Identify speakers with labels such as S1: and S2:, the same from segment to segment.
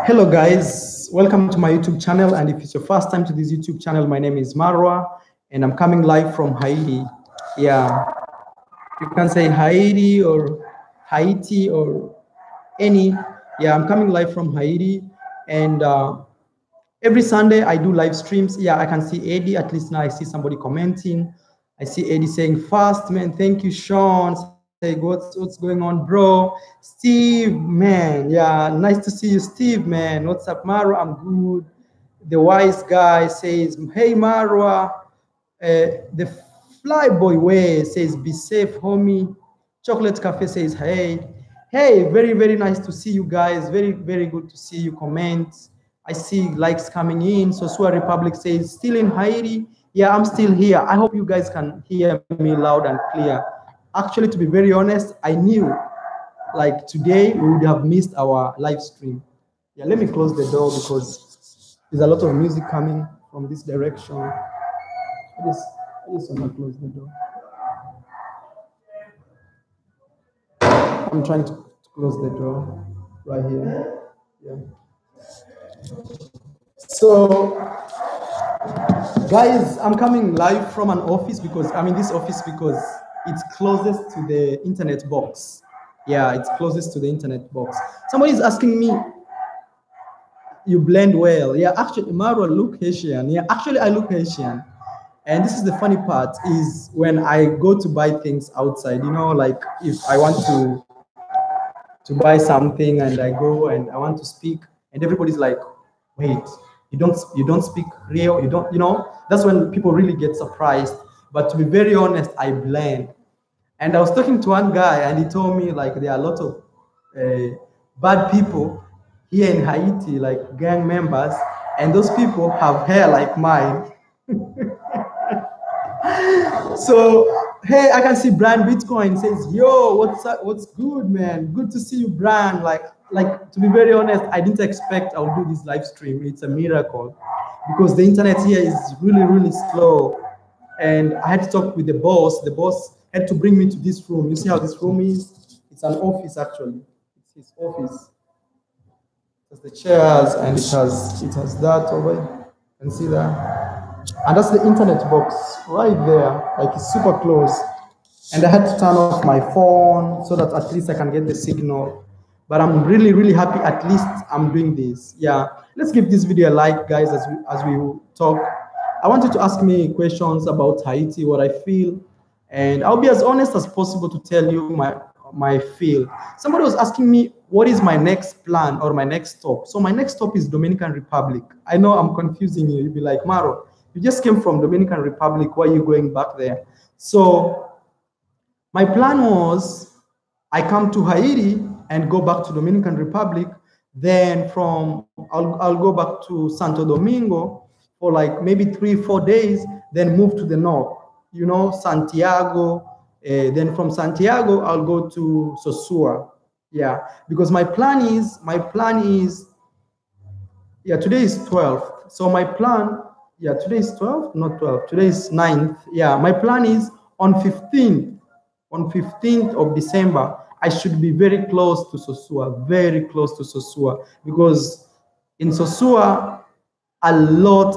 S1: Hello guys, welcome to my YouTube channel, and if it's your first time to this YouTube channel, my name is Marwa and I'm coming live from Haiti. Yeah, you can say Haiti or Haiti or any. Yeah, I'm coming live from Haiti, and every Sunday I do live streams. Yeah, I can see Eddie. At least now I see somebody commenting. I see Eddie saying fast, man. Thank you, Sean. Say what's going on, bro? Steve, man. Yeah, nice to see you, Steve, man. What's up, Marwa? I'm good. The wise guy says, hey, Marwa. The Flyboy Way says, be safe, homie. Chocolate Cafe says, hey. Hey, very, very nice to see you guys. Very, very good to see you comment. I see likes coming in. So Sua Republic says, still in Haiti? Yeah, I'm still here. I hope you guys can hear me loud and clear. Actually, to be very honest, I knew like today we would have missed our live stream. Yeah, let me close the door because there's a lot of music coming from this direction. I just want to close the door. I'm trying to close the door right here. Yeah. So, guys, I'm coming live from an office because I'm in this office because it's closest to the internet box. Yeah, it's closest to the internet box. Somebody is asking me, you blend well. Yeah, actually, Marwa look Haitian. Yeah, actually, I look Haitian. And this is the funny part is when I go to buy things outside, you know, like if I want to buy something and I go and I want to speak and everybody's like, wait, you don't speak real, you don't, you know, that's when people really get surprised. But to be very honest, I blend. And I was talking to one guy and he told me like there are a lot of bad people here in Haiti, like gang members, and those people have hair like mine. So, hey, I can see Brand Bitcoin says, yo, what's up? What's good, man? Good to see you, Brand. Like to be very honest, I didn't expect I would do this live stream. It's a miracle because the internet here is really, really slow. And I had to talk with the boss. The boss had to bring me to this room. You see how this room is? It's an office, actually. It's his office. It has the chairs and it has that over there. You can see that. And that's the internet box right there, like it's super close. And I had to turn off my phone so that at least I can get the signal. But I'm really, really happy at least I'm doing this. Yeah, let's give this video a like, guys, as we talk. I want you to ask me questions about Haiti, what I feel, and I'll be as honest as possible to tell you my feel. Somebody was asking me, what is my next plan or my next stop? So my next stop is Dominican Republic. I know I'm confusing you. You'll be like, Maro, you just came from Dominican Republic. Why are you going back there? So my plan was I come to Haiti and go back to Dominican Republic. Then I'll go back to Santo Domingo for like maybe 3-4 days, then move to the north, you know, Santiago. Then from Santiago, I'll go to Sosua. Yeah, because my plan is, yeah, today is 12th. So my plan, yeah, today is 12th, not 12th. Today is 9th. Yeah, my plan is on 15th of December, I should be very close to Sosua, because in Sosua, a lot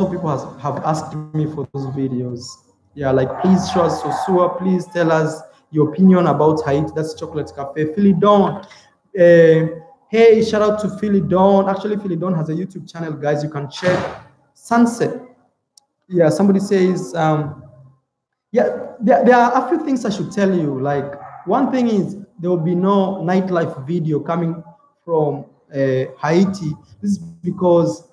S1: of people have asked me for those videos. Yeah, like please show us Sosua, please tell us your opinion about Haiti. That's Chocolate Cafe. Philly Dawn. Hey, shout out to Philly Dawn. Actually, Philly Dawn has a YouTube channel, guys. You can check. Sunset. Yeah, somebody says, yeah, there are a few things I should tell you. Like, one thing is there will be no nightlife video coming from Haiti. This is because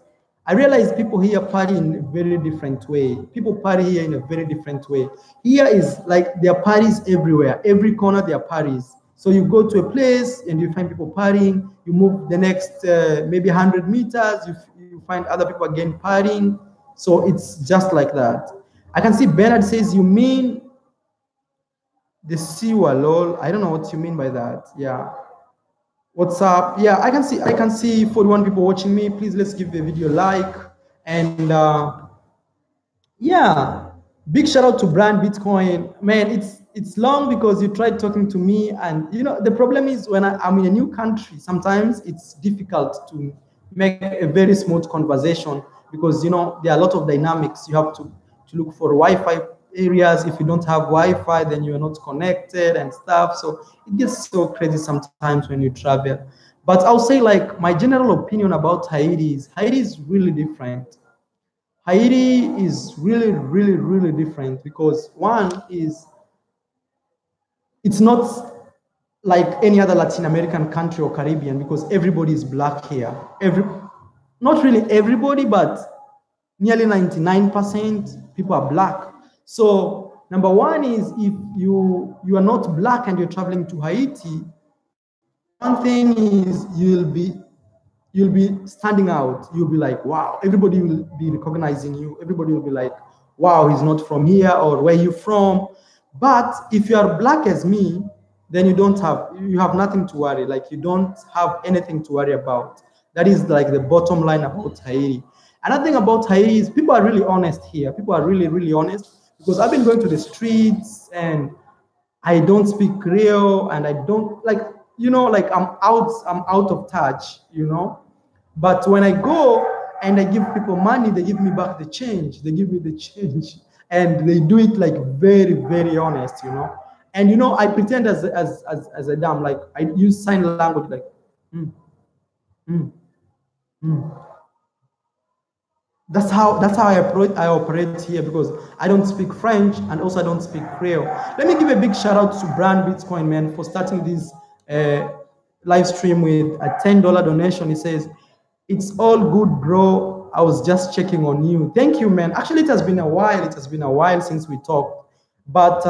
S1: I realize people here party in a very different way. People party here in a very different way. Here is like there are parties everywhere. Every corner there are parties. So you go to a place and you find people partying. You move the next maybe 100 meters, you find other people again partying. So it's just like that. I can see Bernard says, you mean the Siwa, lol. I don't know what you mean by that. Yeah. What's up? Yeah, I can see 41 people watching me. Please, let's give the video a like. And yeah, big shout out to Brand Bitcoin. Man, it's long because you tried talking to me, and the problem is when I'm in a new country, sometimes it's difficult to make a very smooth conversation because there are a lot of dynamics. You have to look for Wi-Fi areas. If you don't have Wi-Fi, then you're not connected and stuff. So it gets so crazy sometimes when you travel. But I'll say, like, my general opinion about Haiti is really different. Haiti is really, really, really different because one is it's not like any other Latin American country or Caribbean because everybody is black here. Not really everybody, but nearly 99% people are black. So number one is if you are not black and you're traveling to Haiti, one thing is you'll be standing out. You'll be like, wow, everybody will be recognizing you. Everybody will be like, wow, he's not from here, or where you from. But if you are black as me, then you have nothing to worry. Like, you don't have anything to worry about. That is like the bottom line about Haiti. Another thing about Haiti is people are really honest here. People are really, really honest because I've been going to the streets and I don't speak Creole and I don't like I'm out of touch. But when I go and I give people money, they give me back the change. They give me the change, and they do it like very, very honest. And I pretend as a dumb, like I use sign language, like mm, mm, mm. That's how I operate here because I don't speak French and also I don't speak Creole. Let me give a big shout out to Brand Bitcoin, man, for starting this live stream with a $10 donation. He says, "It's all good, bro. I was just checking on you." Thank you, man. Actually, it has been a while. It has been a while since we talked, but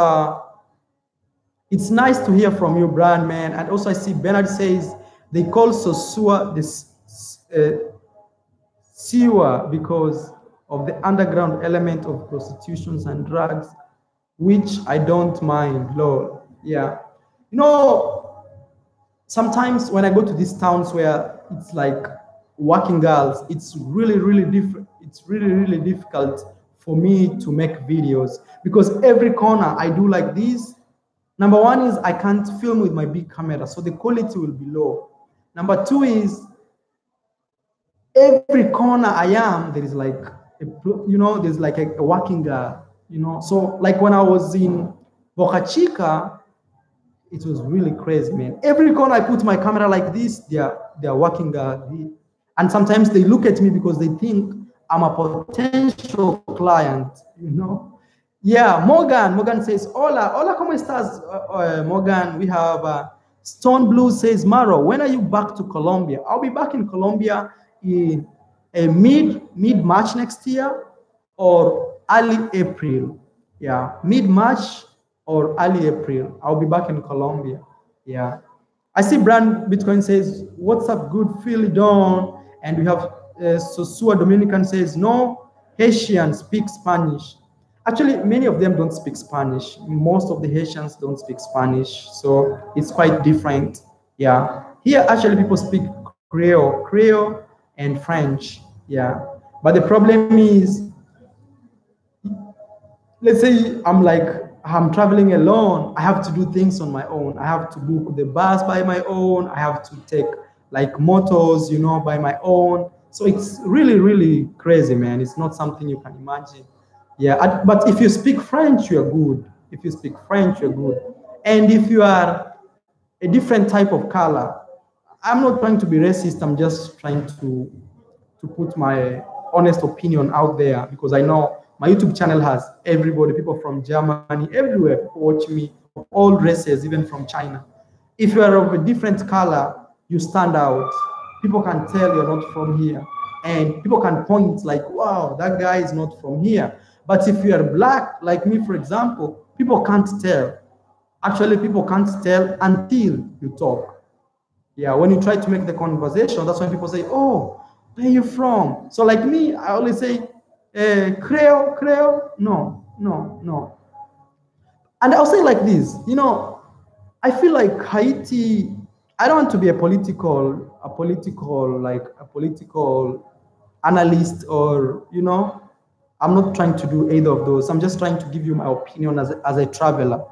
S1: it's nice to hear from you, Brand, man. And also I see Bernard says they call Sosua this. Sewer because of the underground element of prostitutions and drugs, which I don't mind, Lord. Yeah. Sometimes when I go to these towns where it's like working girls, it's really, really different. It's really, really difficult for me to make videos because every corner I do like this. Number one is I can't film with my big camera, so the quality will be low. Number two is every corner I am, there is like there's like a working girl, So like when I was in Boca Chica, it was really crazy, man. Every corner I put my camera like this, they're working girl. And sometimes they look at me because they think I'm a potential client. Yeah, Morgan says, hola, ¿cómo estás, Morgan? We have Stone Blue says, Maro, when are you back to Colombia? I'll be back in Colombia in a mid-March next year or early April. Yeah, mid-March or early April. I'll be back in Colombia. Yeah. I see Brand Bitcoin says, what's up, good Philidon? And we have Sosua Dominican says, no Haitians speak Spanish. Actually, many of them don't speak Spanish. Most of the Haitians don't speak Spanish. So it's quite different. Yeah. Here, actually, people speak Creole and French. Yeah. But the problem is, let's say I'm traveling alone. I have to do things on my own. I have to book the bus by my own. I have to take like motors, by my own. So it's really, really crazy, man. It's not something you can imagine. Yeah, but if you speak French, you're good. If you speak French, you're good. And if you are a different type of color, I'm not trying to be racist. I'm just trying to put my honest opinion out there because I know my YouTube channel has everybody, people from Germany, everywhere, people watch me, of all races, even from China. If you are of a different color, you stand out. People can tell you're not from here. And people can point like, wow, that guy is not from here. But if you are black, like me, for example, people can't tell. Actually, people can't tell until you talk. Yeah, when you try to make the conversation, that's when people say, oh, where are you from? So like me, I always say, Creole? No. And I'll say like this, I feel like Haiti, I don't want to be a political analyst or, I'm not trying to do either of those. I'm just trying to give you my opinion as a traveler.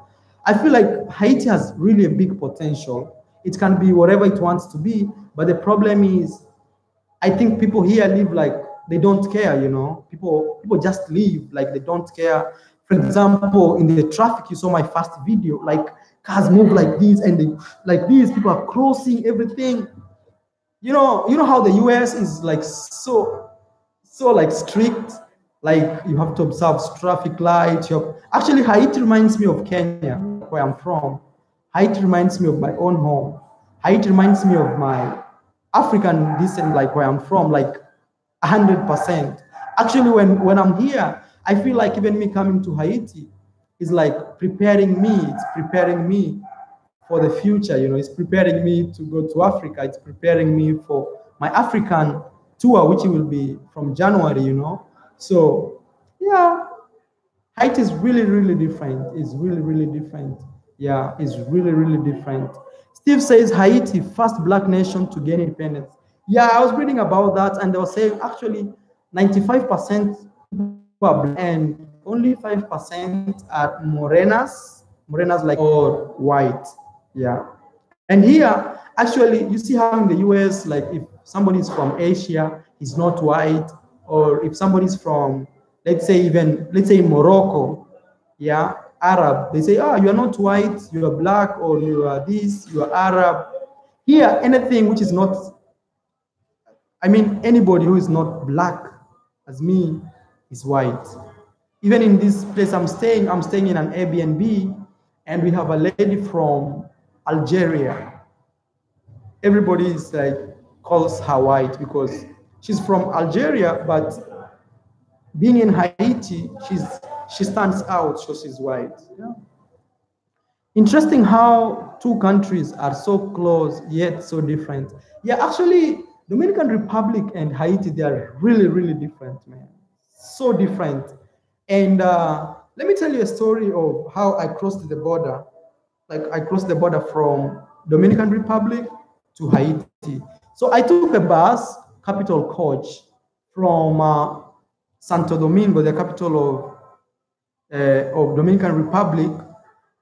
S1: I feel like Haiti has really a big potential. It can be whatever it wants to be, but the problem is, I think people here live like they don't care, you know. People just live like they don't care. For example, in the traffic, you saw my first video, like cars move like this and they, like these people are crossing everything. You know how the US is like so like strict, like you have to observe traffic lights. Actually, Haiti reminds me of Kenya, where I'm from. Haiti reminds me of my own home. Haiti reminds me of my African descent, like where I'm from, like 100%. Actually, when I'm here, I feel like even me coming to Haiti is like preparing me. It's preparing me for the future. You know, it's preparing me to go to Africa. It's preparing me for my African tour, which will be from January. You know, so yeah, Haiti is really, really different. It's really, really different. Yeah, it's really, really different. Steve says Haiti, first black nation to gain independence. Yeah, I was reading about that, and they were saying actually 95% are black and only 5% are morenas, morenas like or white. Yeah, and here actually you see how in the US, like if somebody is from Asia, he's not white, or if somebody's from, let's say Morocco, yeah, Arab, they say, oh, you are not white, you are black, or you are this, you are Arab. Here, anything which is not, I mean, anybody who is not black as me is white. Even in this place I'm staying in an Airbnb, and we have a lady from Algeria. Everybody is like calls her white because she's from Algeria, but being in Haiti, she stands out, so she's white. Yeah. Interesting how two countries are so close yet so different. Yeah, actually, Dominican Republic and Haiti, they are really, really different, man. So different. And let me tell you a story of how I crossed the border. Like I crossed the border from Dominican Republic to Haiti. So I took a bus, capital coach, from Santo Domingo, the capital of Dominican Republic.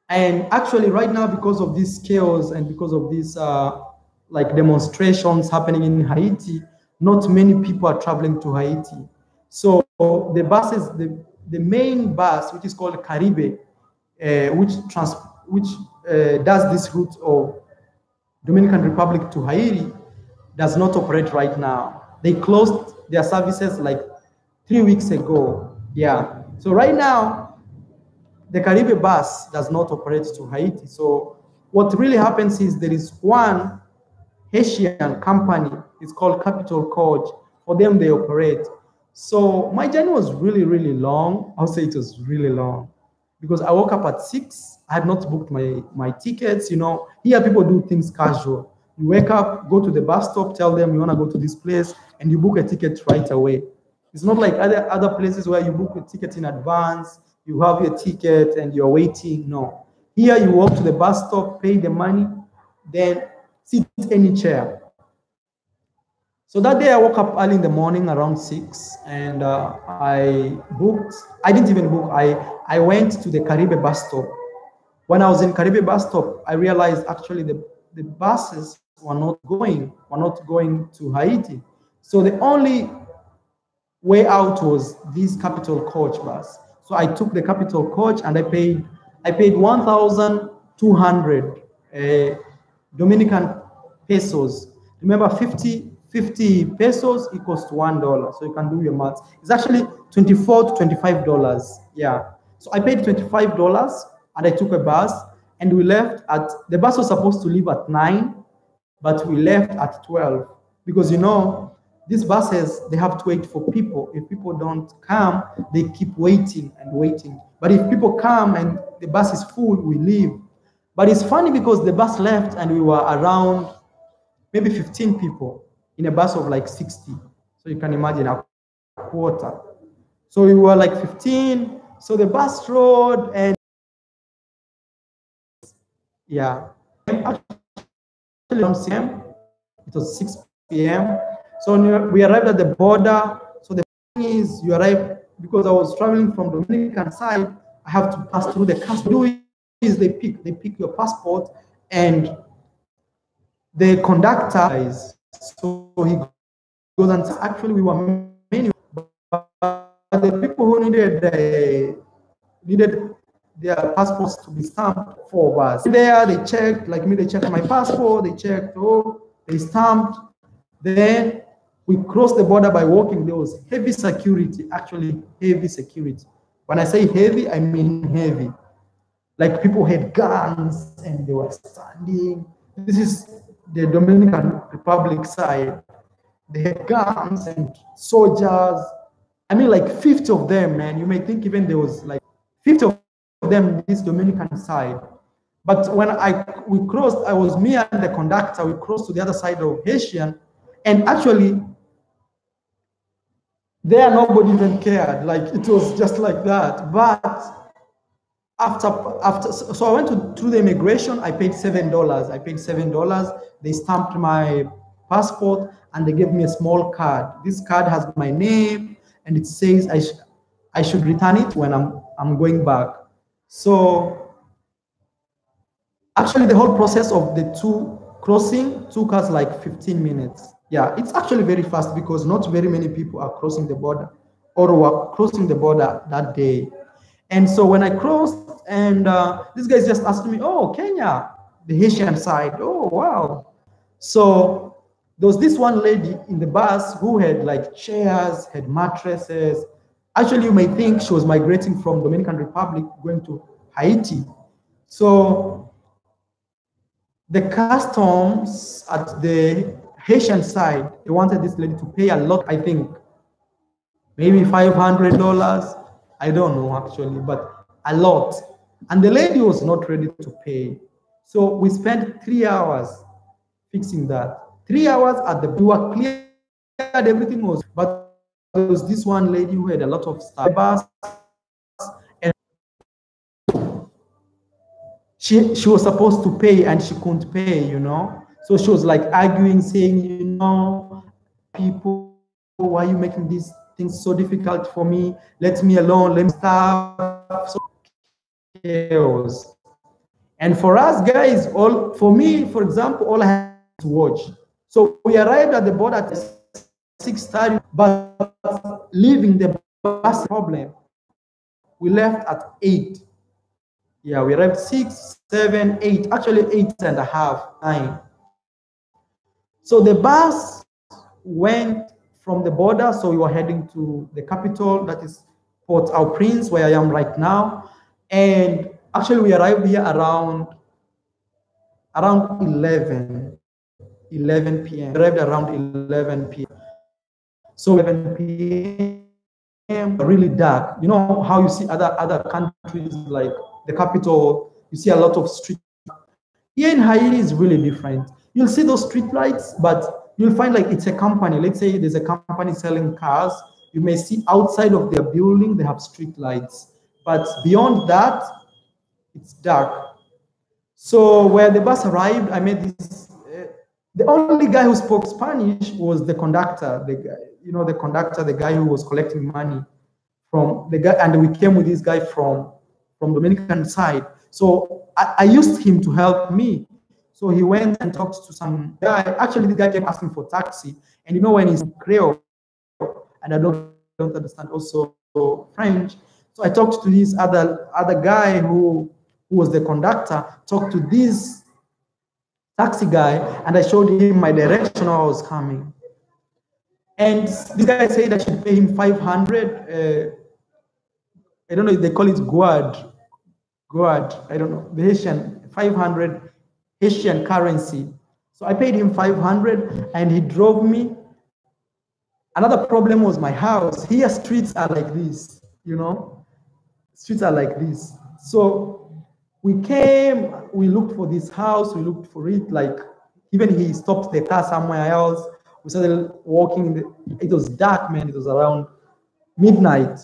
S1: And actually, right now, because of this chaos and because of these like demonstrations happening in Haiti, not many people are traveling to Haiti. So the buses, the main bus, which is called Caribe, which does this route of Dominican Republic to Haiti, does not operate right now. They closed their services like 3 weeks ago. Yeah. So right now, the Caribe bus does not operate to Haiti. So what really happens is there is one Haitian company. It's called Capital Coach. For them, they operate. So my journey was really, really long. I'll say it was really long because I woke up at 6. I had not booked my tickets. You know, here people do things casual. You wake up, go to the bus stop, tell them you want to go to this place, and you book a ticket right away. It's not like other places where you book a ticket in advance, you have your ticket and you're waiting. No. Here you walk to the bus stop, pay the money, then sit any chair. So that day I woke up early in the morning around 6 and I booked. I didn't even book. I went to the Caribe bus stop. When I was in Caribe bus stop, I realized actually the buses were not going to Haiti. So the only way out was this Capital Coach bus. So I took the Capital Coach and I paid 1,200 Dominican pesos. Remember, 50 pesos equals to $1. So you can do your maths. It's actually $24 to $25. Yeah. So I paid $25 and I took a bus and we left the bus was supposed to leave at 9, but we left at 12 because, you know, these buses, they have to wait for people. If people don't come, they keep waiting and waiting. But if people come and the bus is full, we leave. But it's funny because the bus left and we were around maybe 15 people in a bus of like 60. So you can imagine a quarter. So we were like 15. So the bus rode and yeah. Actually, around 6 p.m. It was 6 p.m. So we arrived at the border. So the thing is, you arrive because I was traveling from Dominican side. I have to pass through the customs. is they pick your passport, and the conductor is, so he goes and says, actually we were many, but the people who needed their passports to be stamped for us. There they checked, like me, they checked my passport, they checked, they stamped. Then we crossed the border by walking. There was heavy security, actually heavy security. When I say heavy, I mean heavy. Like people had guns and they were standing. This is the Dominican Republic side. They had guns and soldiers. I mean, like 50 of them, man. You may think even there was like 50 of them this Dominican side. But when we crossed, I was me and the conductor, we crossed to the other side of Haitian, and actually there nobody even cared. Like it was just like that. But after so I went through the immigration, I paid $7. I paid $7. They stamped my passport and they gave me a small card. This card has my name and it says I should return it when I'm going back. So actually, the whole process of the two crossing took us like 15 minutes. Yeah, it's actually very fast because not very many people are crossing the border or were crossing the border that day. And so when I crossed, and this guy just asked me, oh, Kenya, the Haitian side. Oh, wow. So there was this one lady in the bus who had like chairs, had mattresses. Actually, you may think she was migrating from Dominican Republic going to Haiti. So the customs at the Haitian side, they wanted this lady to pay a lot, I think, maybe $500. I don't know actually, but a lot. And the lady was not ready to pay. So we spent 3 hours fixing that. 3 hours at the, we were cleared, everything was, but there was this one lady who had a lot of stuff. And she was supposed to pay and she couldn't pay, you know. So she was like arguing, saying, you know, people, why are you making these things so difficult for me? Let me alone, let me stop. So chaos. And for us guys, for me, for example, all I had to watch. So we arrived at the border at 6:30, but leaving the bus problem, we left at 8. Yeah, we arrived 6, 7, 8, actually 8.5, 9. So the bus went from the border, so we were heading to the capital, that is Port-au-Prince, where I am right now. And actually we arrived here around 11 p.m. We arrived around 11 p.m. So 11 p.m. really dark. You know how you see other countries like the capital, you see a lot of street. Here in Haiti is really different. You'll see those street lights, but you'll find like it's a company. Let's say there's a company selling cars. You may see outside of their building, they have street lights. But beyond that, it's dark. So where the bus arrived, I met this, the only guy who spoke Spanish was the conductor, the guy, you know, the conductor, the guy who was collecting money from the guy, and we came with this guy from Dominican side. So I used him to help me. So he went and talked to some guy. Actually, the guy kept asking for taxi. And you know, when he's Creole, and I don't understand also French. So I talked to this other guy who was the conductor, talked to this taxi guy, and I showed him my direction where I was coming. And this guy said I should pay him 500. I don't know if they call it guad. I don't know, the Haitian 500 Haitian currency. So I paid him 500 and he drove me. Another problem was my house. Here streets are like this, you know, streets are like this. So we came, we looked for this house, we looked for it, like even he stopped the car somewhere else. We started walking, it was dark, man, it was around midnight.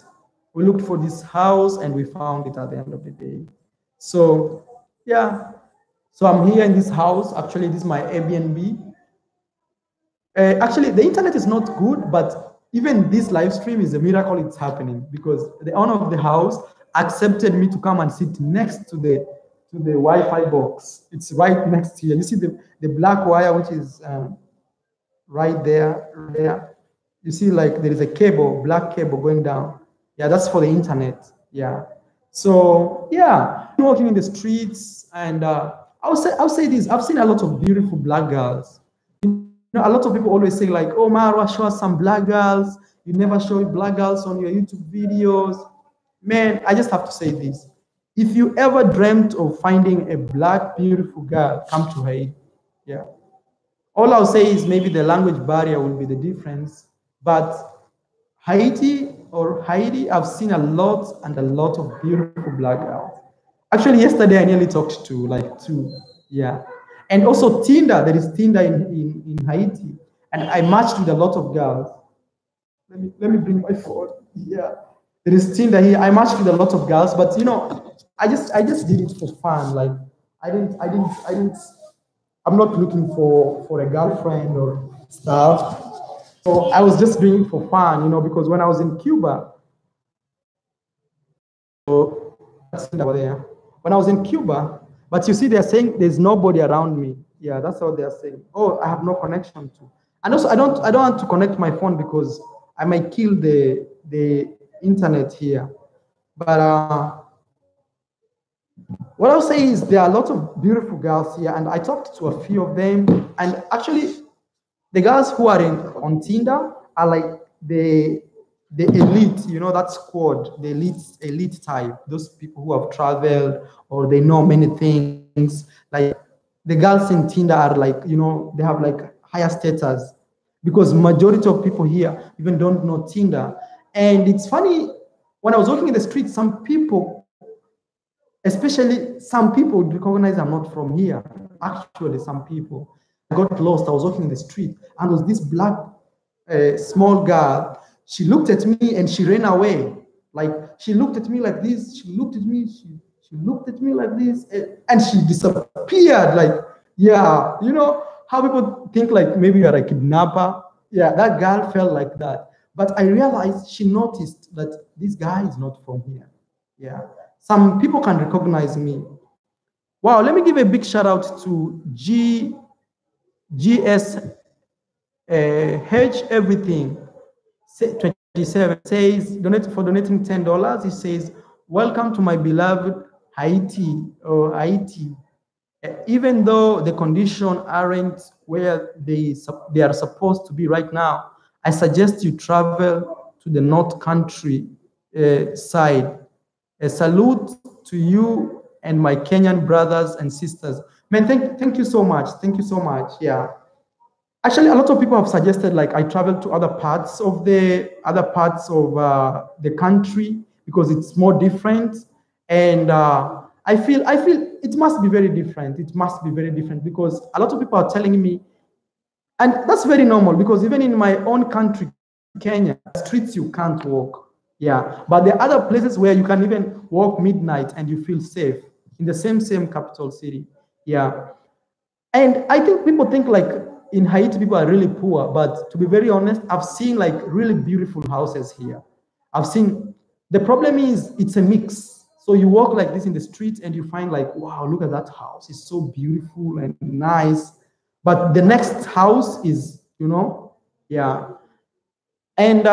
S1: We looked for this house and we found it at the end of the day. So yeah, so I'm here in this house. Actually, this is my Airbnb. Actually, the internet is not good, but even this live stream is a miracle it's happening because the owner of the house accepted me to come and sit next to to the Wi-Fi box. It's right next to you. You see the black wire, which is right there. You see, like there is a cable, black cable going down. Yeah, that's for the internet. Yeah. So yeah, walking in the streets, and I'll say this: I've seen a lot of beautiful black girls. You know, a lot of people always say like, "Oh, Marwa, show us some black girls. You never show black girls on your YouTube videos." Man, I just have to say this: if you ever dreamt of finding a black beautiful girl, come to Haiti. Yeah. All I'll say is maybe the language barrier will be the difference, but Haiti, I've seen a lot and a lot of beautiful black girls. Actually, yesterday I nearly talked to like two. Yeah. And also Tinder, there is Tinder in Haiti. And I matched with a lot of girls. Let me bring my phone. Yeah. There is Tinder here. I matched with a lot of girls, but you know, I just did it for fun. Like I didn't I'm not looking for a girlfriend or stuff. So I was just doing it for fun, you know, because when I was in Cuba, so that's over there. When I was in Cuba, but you see, they're saying there's nobody around me. Yeah, that's what they're saying. Oh, I have no connection to. And also, I don't want to connect my phone because I might kill the internet here. But what I'll say is there are a lot of beautiful girls here, and I talked to a few of them, and actually, the girls who are on Tinder are like the elite, you know, that squad, the elite type, those people who have traveled or they know many things. Like the girls in Tinder are like, you know, they have like higher status because majority of people here even don't know Tinder. And it's funny, when I was walking in the street, some people, especially some people would recognize I'm not from here. Actually, some people. I got lost. I was walking in the street, and there was this black small girl. She looked at me and she ran away. Like she looked at me like this. She looked at me. She looked at me like this, and she disappeared. Like, yeah, you know how people think like maybe you're a kidnapper. Yeah, that girl felt like that. But I realized she noticed that this guy is not from here. Yeah, some people can recognize me. Wow, let me give a big shout out to GS H everything 27 says donating $10. He says, "Welcome to my beloved Haiti or Haiti. Even though the conditions aren't where they are supposed to be right now, I suggest you travel to the North Country side. A salute to you and my Kenyan brothers and sisters." Man, thank you so much. Thank you so much. Yeah. Actually, a lot of people have suggested like I travel to other parts of the country because it's more different, and I feel it must be very different. It must be very different because a lot of people are telling me, and that's very normal because even in my own country, Kenya, streets you can't walk. Yeah, but there are other places where you can even walk midnight and you feel safe in the same capital city. Yeah, and I think people think like in Haiti, people are really poor, but to be very honest, I've seen like really beautiful houses here. I've seen, the problem is it's a mix. So you walk like this in the streets and you find like, wow, look at that house. It's so beautiful and nice. But the next house is, you know, yeah. And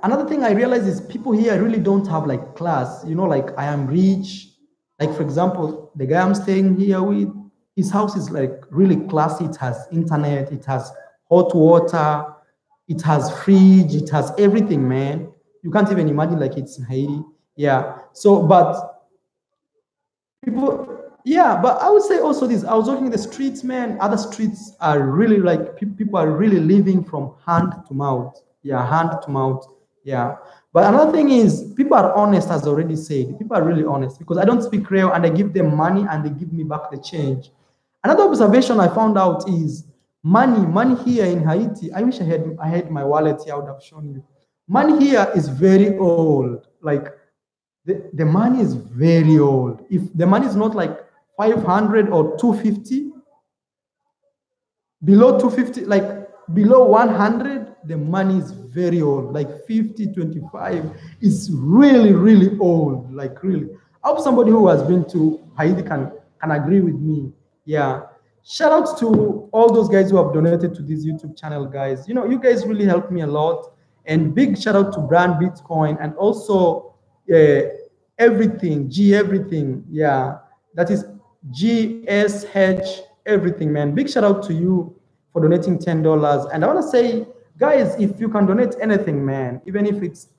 S1: another thing I realize is people here really don't have like class, you know, like I am rich. Like for example, the guy I'm staying here with, his house is like really classy. It has internet, it has hot water, it has fridge, it has everything, man. You can't even imagine like it's in Haiti. Yeah. So, but people, yeah, but I would say also this, I was walking in the streets, man. Other streets are really like, people are really living from hand to mouth. Yeah, hand to mouth. Yeah. But another thing is, people are honest, as I already said. People are really honest because I don't speak Creole and I give them money and they give me back the change. Another observation I found out is money here in Haiti. I wish I had my wallet here, I would have shown you. Money here is very old. Like the money is very old. If the money is not like 500 or 250, below 250, like below 100, the money is very old. Like 50, 25 is really, really old. Like really. I hope somebody who has been to Haiti can agree with me. Yeah. Shout out to all those guys who have donated to this YouTube channel, guys. You know, you guys really helped me a lot. And big shout out to Brand Bitcoin and also uh, everything, G everything. Yeah. That is GSH everything, man. Big shout out to you for donating $10. And I want to say, guys, if you can donate anything, man, even if it's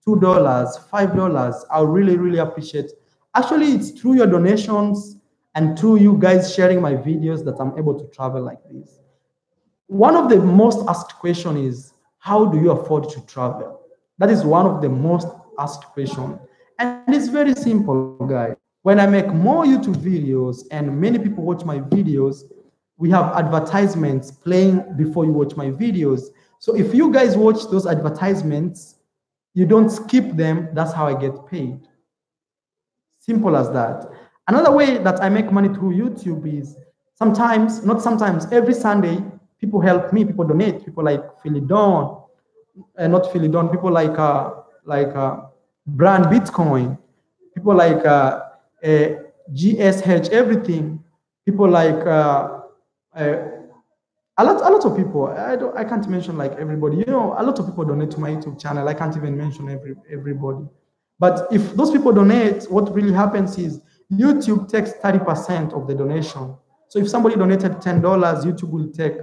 S1: $2, $5, I'll really, really appreciate. Actually, it's through your donations and through you guys sharing my videos that I'm able to travel like this. One of the most asked question is, how do you afford to travel? That is one of the most asked question. And it's very simple, guys. When I make more YouTube videos and many people watch my videos, we have advertisements playing before you watch my videos. So if you guys watch those advertisements, you don't skip them, that's how I get paid. Simple as that. Another way that I make money through YouTube is sometimes, not sometimes, every Sunday, people help me, people donate, people like Philidon, not Philidon, people like Brand Bitcoin, people like GSH, everything, people like a lot of people. I can't mention like everybody. You know, a lot of people donate to my YouTube channel. I can't even mention everybody. But if those people donate, what really happens is YouTube takes 30% of the donation. So if somebody donated $10, YouTube will take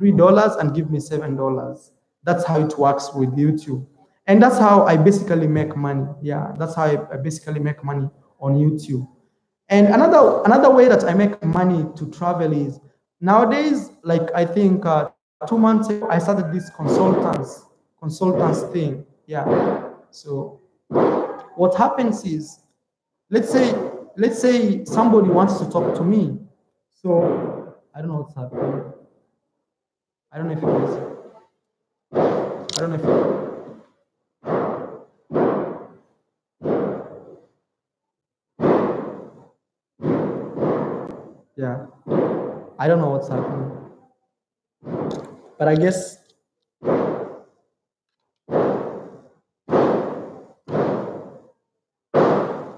S1: $3 and give me $7. That's how it works with YouTube. And that's how I basically make money. Yeah, that's how I basically make money on YouTube. And another way that I make money to travel is nowadays, like I think 2 months ago, I started this consultants thing. Yeah. So what happens is, let's say somebody wants to talk to me. So I don't know what's happening. I don't know if it is. I don't know if it, yeah. I don't know what's happening. But I guess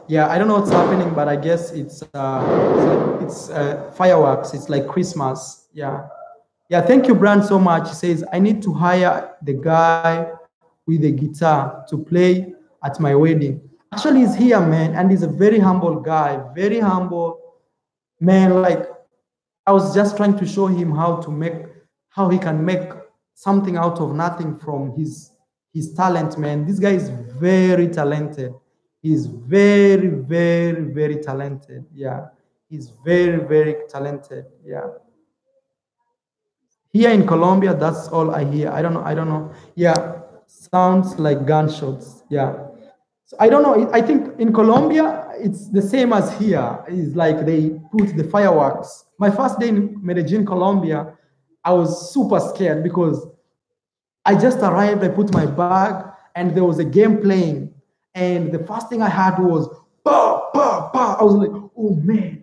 S1: yeah, I don't know what's happening, but I guess it's fireworks. It's like Christmas. Yeah. Yeah, thank you, Brand, so much. He says, I need to hire the guy with the guitar to play at my wedding. Actually, he's here, man, and he's a very humble guy, very humble, man. Like, I was just trying to show him how he can make something out of nothing from his talent, man. This guy is very talented. He's very, very, very talented. Yeah, he's very, very talented. Yeah. Here in Colombia, that's all I hear. I don't know. I don't know. Yeah, sounds like gunshots. Yeah. So I don't know. I think in Colombia, it's the same as here. It's like they put the fireworks. My first day in Medellin, Colombia, I was super scared because I just arrived, I put my bag, and there was a game playing. And the first thing I had was, bah, bah, bah. I was like, oh man,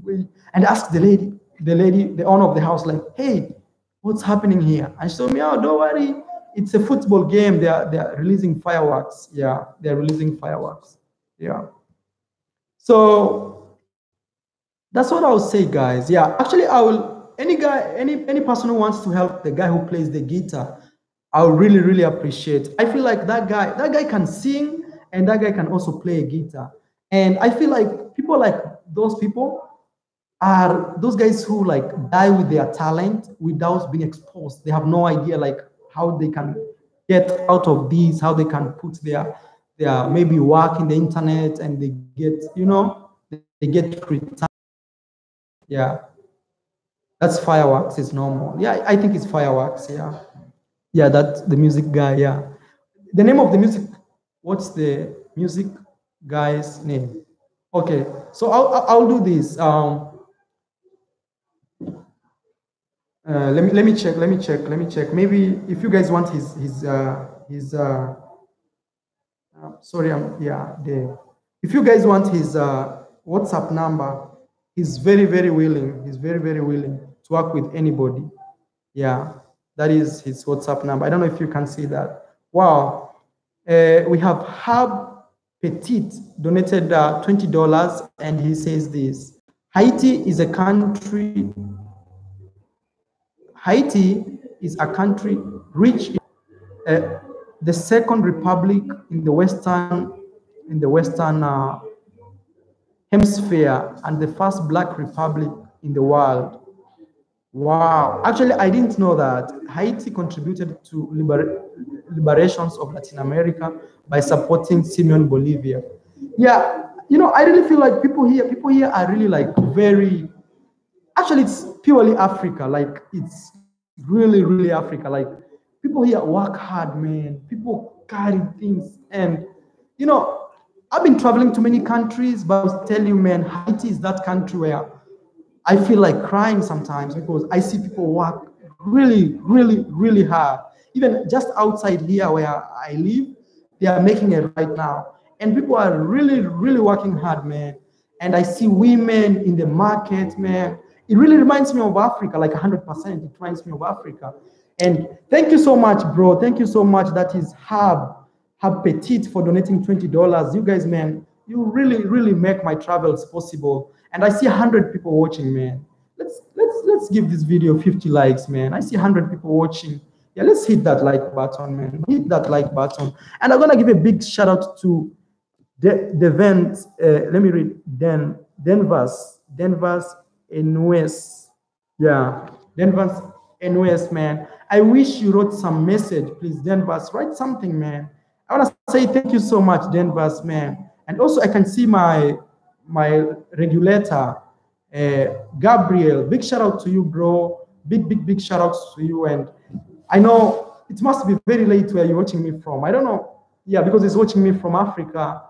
S1: wait. And I asked the owner of the house, like, hey, what's happening here? And she told me, oh, don't worry. It's a football game. They are releasing fireworks. Yeah, they're releasing fireworks. Yeah. So that's what I would say, guys. Yeah, actually, I will. Any person who wants to help the guy who plays the guitar, I will really, really appreciate. I feel like that guy can sing and that guy can also play a guitar. And I feel like people like those people are those guys who like die with their talent without being exposed. They have no idea like how they can get out of these, how they can put their maybe work in the internet and they get, they get return. Yeah. That's fireworks, it's normal. Yeah, I think it's fireworks, yeah. Yeah, that's the music guy, yeah. The name of the music, what's the music guy's name? Okay, so I'll do this. Let me check. Maybe if you guys want his sorry, yeah, if you guys want his WhatsApp number, he's very, very willing. He's very, very willing to work with anybody. Yeah, that is his WhatsApp number. I don't know if you can see that. Wow. We have Hub Petit donated $20, and he says this: Haiti is a country. Haiti is a country rich, the second republic in the Western hemisphere, and the first Black republic in the world. Wow. Actually, I didn't know that Haiti contributed to liberations of Latin America by supporting Simeon Bolivia. Yeah, I really feel like people here are really like very, actually it's purely Africa. Like it's really, really Africa. Like people here work hard, man. People carry things. And I've been traveling to many countries, but I'll tell you, man, Haiti is that country where I feel like crying sometimes because I see people work really, really, really hard. Even just outside here where I live, they are making it right now. And people are really, really working hard, man. And I see women in the market, man. It really reminds me of Africa, like 100%. It reminds me of Africa. And thank you so much, bro. Thank you so much. That is Hab Petit for donating $20. You guys, man, you really, really make my travels possible. And I see 100 people watching, man. Let's give this video 50 likes, man. I see 100 people watching. Yeah, let's hit that like button, man. Hit that like button. And I'm gonna give a big shout out to the vent. Let me read. Denvers NOS. Yeah, Denvers NOS, man. I wish you wrote some message, please, Denvers. Write something, man. I want to say thank you so much, Denvers, man. And also, I can see my regulator, Gabriel. Big shout out to you, bro. Big shout out to you. And I know it must be very late where you're watching me from. I don't know. Yeah, because he's watching me from Africa.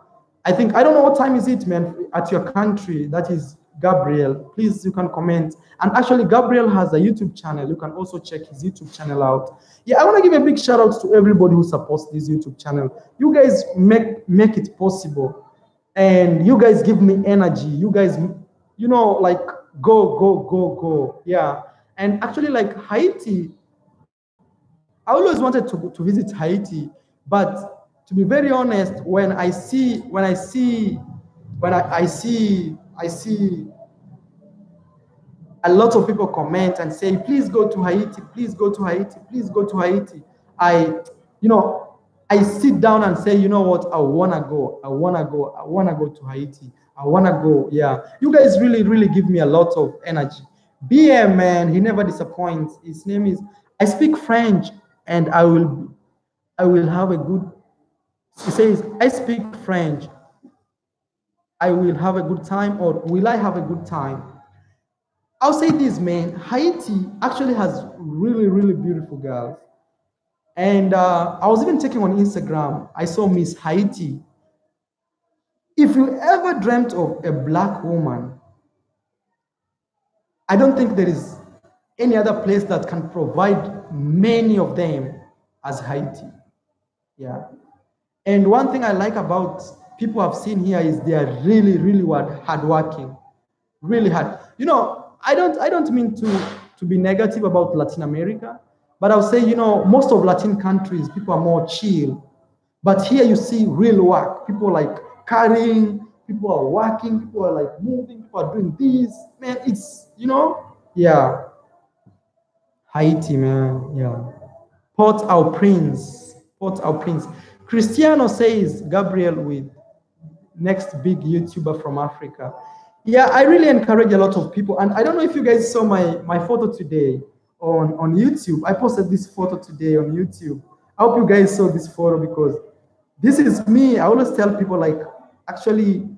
S1: I don't know what time is it, man, at your country. That is Gabriel. Please, you can comment. And actually, Gabriel has a YouTube channel. You can also check his YouTube channel out. Yeah, I want to give a big shout out to everybody who supports this YouTube channel. You guys make it possible. And you guys give me energy. You guys, like go. Yeah. And actually, like Haiti, I always wanted to visit Haiti, but to be very honest, when I see a lot of people comment and say, please go to Haiti, please go to Haiti, please go to Haiti. I sit down and say, you know what, I wanna go to Haiti. I wanna go, yeah. You guys really, really give me a lot of energy. BM, man, he never disappoints. His name is, I speak French and I will have a good, he says, I speak French. I will have a good time, or will I have a good time? I'll say this, man. Haiti actually has really, really beautiful girls. And I was even checking on Instagram. I saw Miss Haiti. If you ever dreamt of a Black woman, I don't think there is any other place that can provide many of them as Haiti. Yeah. And one thing I like about people I've seen here is they are really, really hardworking. Really hard. I don't mean to be negative about Latin America, but I'll say, most of Latin countries, people are more chill. But here you see real work. People are like carrying, people are working, people are like moving, people are doing this. Man, it's, yeah. Haiti, man, yeah. Port-au-Prince. Cristiano says, Gabriel with next big YouTuber from Africa. Yeah, I really encourage a lot of people. And I don't know if you guys saw my photo today on YouTube. I posted this photo today on YouTube. I hope you guys saw this photo because this is me. I always tell people, like, actually,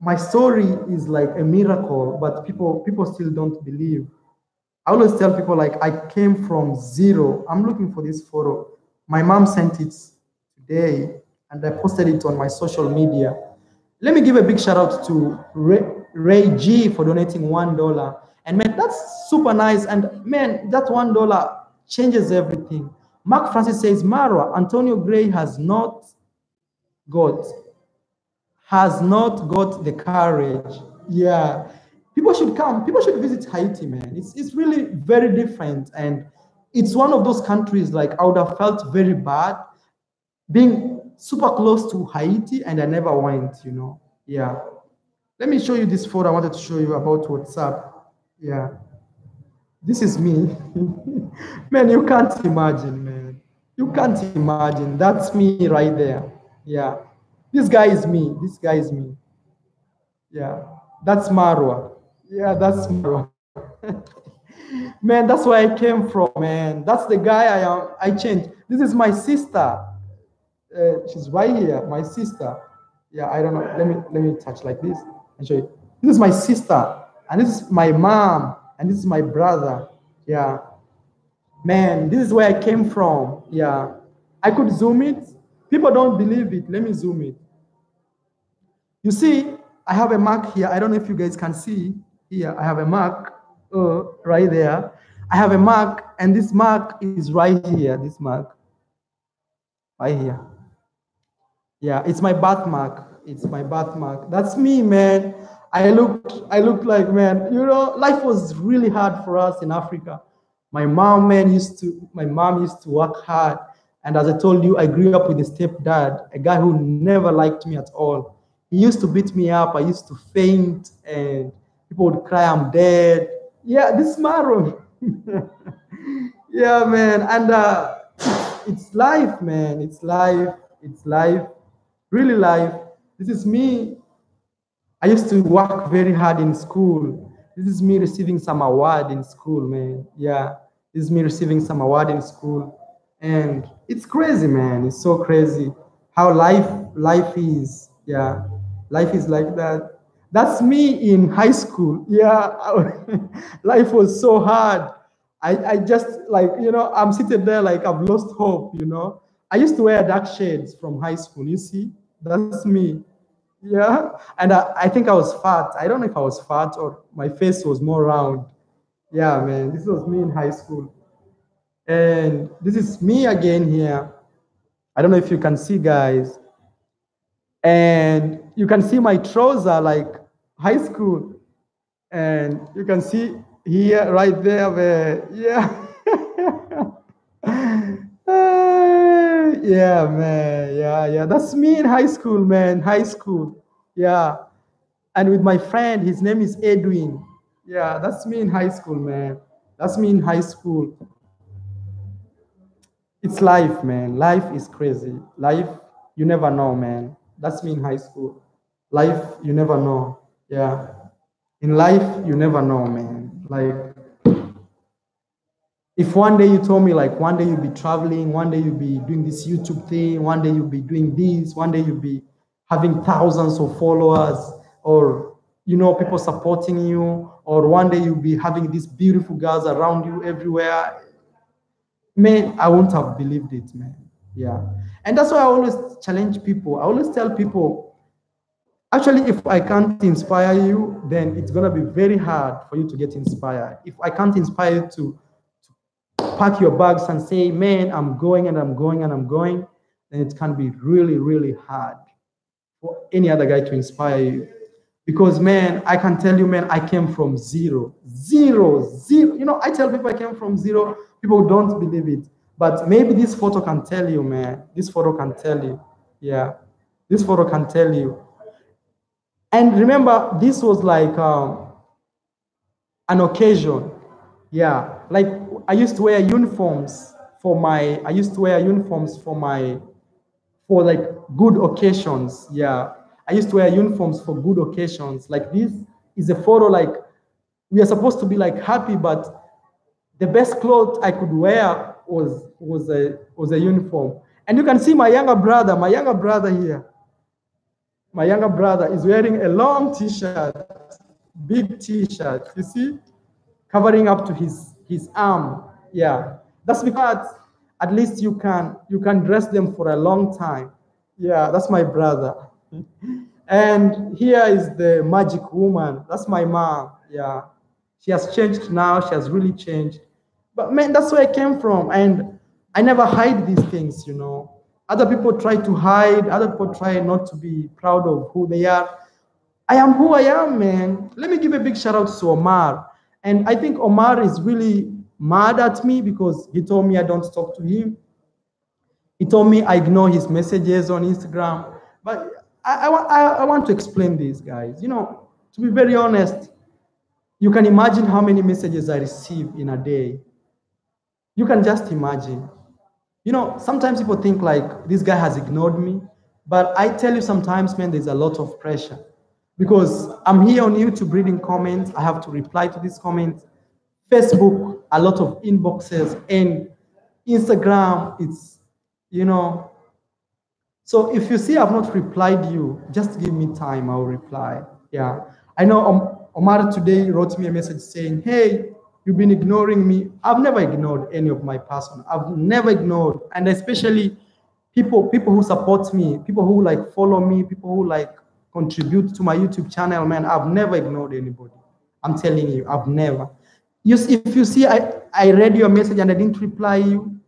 S1: my story is like a miracle, but people still don't believe. I always tell people, like, I came from zero. I'm looking for this photo. My mom sent it today, and I posted it on my social media. Let me give a big shout out to Ray G for donating $1. And man, that's super nice. And man, that $1 changes everything. Mark Francis says, Marwa, Antonio Gray has not got the courage. Yeah. People should come. People should visit Haiti, man. It's really very different. And it's one of those countries, like, I would have felt very bad being super close to Haiti, and I never went, you know. Yeah. Let me show you this photo I wanted to show you about WhatsApp. Yeah. This is me. Man, you can't imagine, man. You can't imagine. That's me right there. Yeah. This guy is me. This guy is me. Yeah. That's Marwa. Yeah, that's Marwa. Man, that's where I came from, man. That's the guy I am. I changed. This is my sister. She's right here, my sister. Yeah, I don't know. Let me touch like this and show you. This is my sister, and this is my mom, and this is my brother. Yeah, man, this is where I came from. Yeah, I could zoom it. People don't believe it. Let me zoom it. You see, I have a mark here. I don't know if you guys can see here. I have a mark right there. I have a mark, and this mark is right here. This mark right here. Yeah, it's my birthmark. It's my birthmark. That's me, man. I look like, man, you know, life was really hard for us in Africa. My mom used to work hard. And as I told you, I grew up with a stepdad, a guy who never liked me at all. He used to beat me up. I used to faint, and people would cry, I'm dead. Yeah, this Maro. Yeah, man. And it's life, man. It's life. It's life. Really life. This is me. I used to work very hard in school. This is me receiving some award in school, man. Yeah. This is me receiving some award in school. And it's crazy, man. It's so crazy how life is. Yeah. Life is like that. That's me in high school. Yeah. Life was so hard. I just like, you know, I'm sitting there like I've lost hope, you know. I used to wear dark shades from high school. You see, that's me. Yeah. And I think I was fat. I don't know if I was fat or my face was more round. Yeah, man. This was me in high school. And this is me again here. I don't know if you can see, guys. And you can see my trouser like high school. And you can see here, right there, where, yeah. Yeah, man. Yeah. That's me in high school, man. High school. Yeah. And with my friend, his name is Edwin. Yeah, that's me in high school, man. That's me in high school. It's life, man. Life is crazy. Life, you never know, man. That's me in high school. Life, you never know. Yeah. In life, you never know, man. Like, if one day you told me, like, one day you'll be traveling, one day you'll be doing this YouTube thing, one day you'll be doing this, one day you'll be having thousands of followers, or, you know, people supporting you, or one day you'll be having these beautiful girls around you everywhere, man, I wouldn't have believed it, man. Yeah. And that's why I always challenge people. I always tell people, actually, if I can't inspire you, then it's going to be very hard for you to get inspired. If I can't inspire you to pack your bags and say, man, I'm going and I'm going and I'm going, then it can be really, really hard for any other guy to inspire you. Because, man, I can tell you, man, I came from zero. You know, I tell people I came from zero. People don't believe it. But maybe this photo can tell you, man. This photo can tell you. Yeah. This photo can tell you. And remember, this was like an occasion. Yeah. Like, I used to wear uniforms for like good occasions. Yeah. I used to wear uniforms for good occasions. Like, this is a photo, like, we are supposed to be like happy, but the best clothes I could wear was a uniform. And you can see my younger brother here. My younger brother is wearing a long t-shirt, big t-shirt, you see, covering up to his arm. Yeah, that's because at least you can dress them for a long time. Yeah, that's my brother. And here is the magic woman. That's my mom. Yeah, she has changed now. She has really changed. But man, that's where I came from, and I never hide these things. You know, other people try to hide. Other people try not to be proud of who they are. I am who I am, man. Let me give a big shout out to Omar. And I think Omar is really mad at me because he told me I don't talk to him. He told me I ignore his messages on Instagram. But I want to explain this, guys. You know, to be very honest, you can imagine how many messages I receive in a day. You can just imagine. You know, sometimes people think like this guy has ignored me, but I tell you sometimes, man, there's a lot of pressure because I'm here on YouTube reading comments. I have to reply to these comments. Facebook, a lot of inboxes, and Instagram, it's, you know. So if you see I've not replied you, just give me time, I'll reply. Yeah. I know Omar today wrote me a message saying, hey, you've been ignoring me. I've never ignored any of my person. I've never ignored, and especially people who support me, people who like follow me, people who like contribute to my YouTube channel, man, I've never ignored anybody. I'm telling you, I've never. If you see I read your message and I didn't reply you,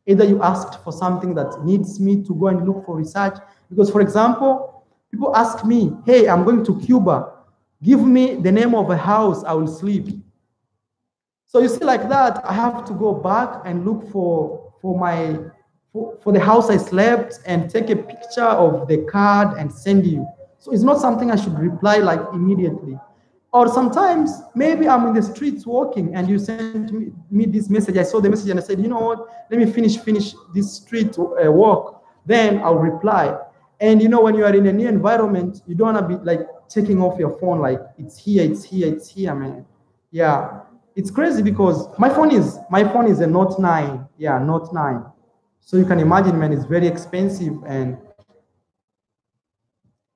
S1: either you asked for something that needs me to go and look for research. Because, for example, people ask me, hey, I'm going to Cuba. Give me the name of a house I will sleep. So you see, like that, I have to go back and look for the house I slept and take a picture of the card and send you. So it's not something I should reply like immediately. Or sometimes maybe I'm in the streets walking and you send me this message. I saw the message and I said, you know what? Let me finish this street walk. Then I'll reply. And you know, when you are in a new environment, you don't want to be like taking off your phone like it's here, man. Yeah, it's crazy because my phone is a Note 9. Yeah, Note 9. So you can imagine, man, it's very expensive and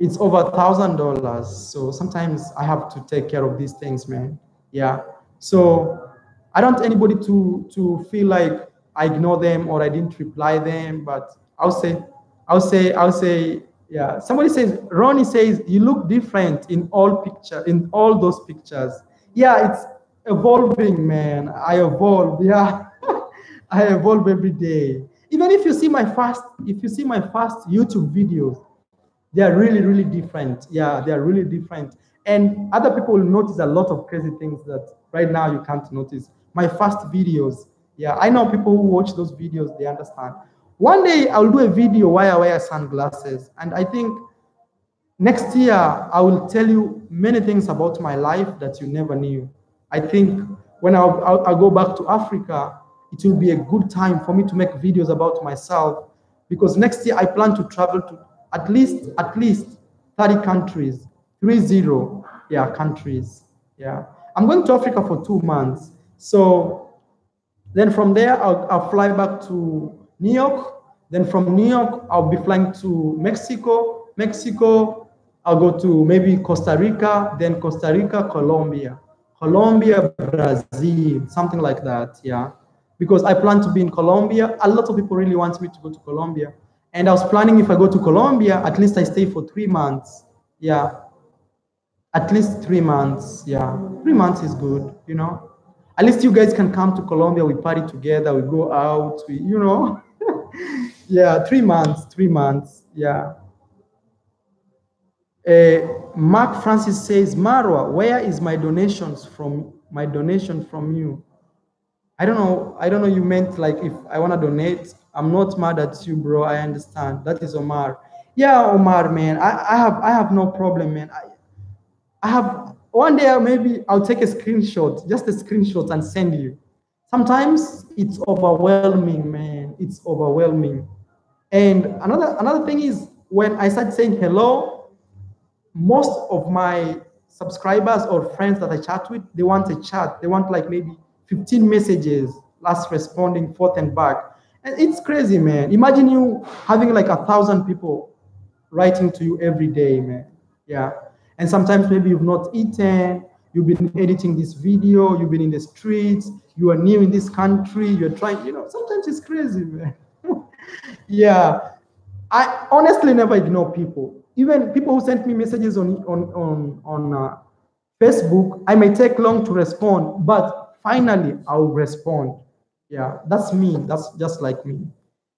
S1: it's over $1,000. So sometimes I have to take care of these things, man. Yeah. So I don't want anybody to feel like I ignore them or I didn't reply them, but I'll say, yeah. Somebody says, Ronnie says, you look different in all those pictures. Yeah, it's evolving, man. I evolve. Yeah. I evolve every day. Even if you see my first YouTube videos, they are really, really different. Yeah, they are really different. And other people will notice a lot of crazy things that right now you can't notice. My first videos, yeah, I know people who watch those videos, they understand. One day I'll do a video why I wear sunglasses. And I think next year I will tell you many things about my life that you never knew. I think when I'll go back to Africa, it will be a good time for me to make videos about myself because next year I plan to travel to at least 30 countries, 30, yeah, countries. Yeah, I'm going to Africa for 2 months. So then from there, I'll fly back to New York. Then from New York, I'll be flying to Mexico. I'll go to maybe Costa Rica, then Costa Rica, Colombia, Brazil, something like that. Yeah, because I plan to be in Colombia. A lot of people really want me to go to Colombia. And I was planning if I go to Colombia, at least I stay for 3 months. Yeah, at least 3 months. Yeah, 3 months is good, you know. At least you guys can come to Colombia, we party together, we go out, you know. Yeah, 3 months, yeah. Mark Francis says, Marwa, where is my donation from you? I don't know, you meant like if I want to donate. I'm not mad at you, bro. I understand. That is Omar. Yeah, Omar, man. I have no problem, man. I have one day maybe I'll take a screenshot, just a screenshot and send you. Sometimes it's overwhelming, man. It's overwhelming. And another thing is when I start saying hello, most of my subscribers or friends that I chat with, they want a chat. They want like maybe 15 messages, last responding, forth and back. And it's crazy, man. Imagine you having like 1,000 people writing to you every day, man. Yeah. And sometimes maybe you've not eaten, you've been editing this video, you've been in the streets, you are new in this country, you're trying, you know, sometimes it's crazy, man. Yeah. I honestly never ignore people. Even people who send me messages on Facebook, I may take long to respond, but finally I'll respond. Yeah, that's me. That's just like me.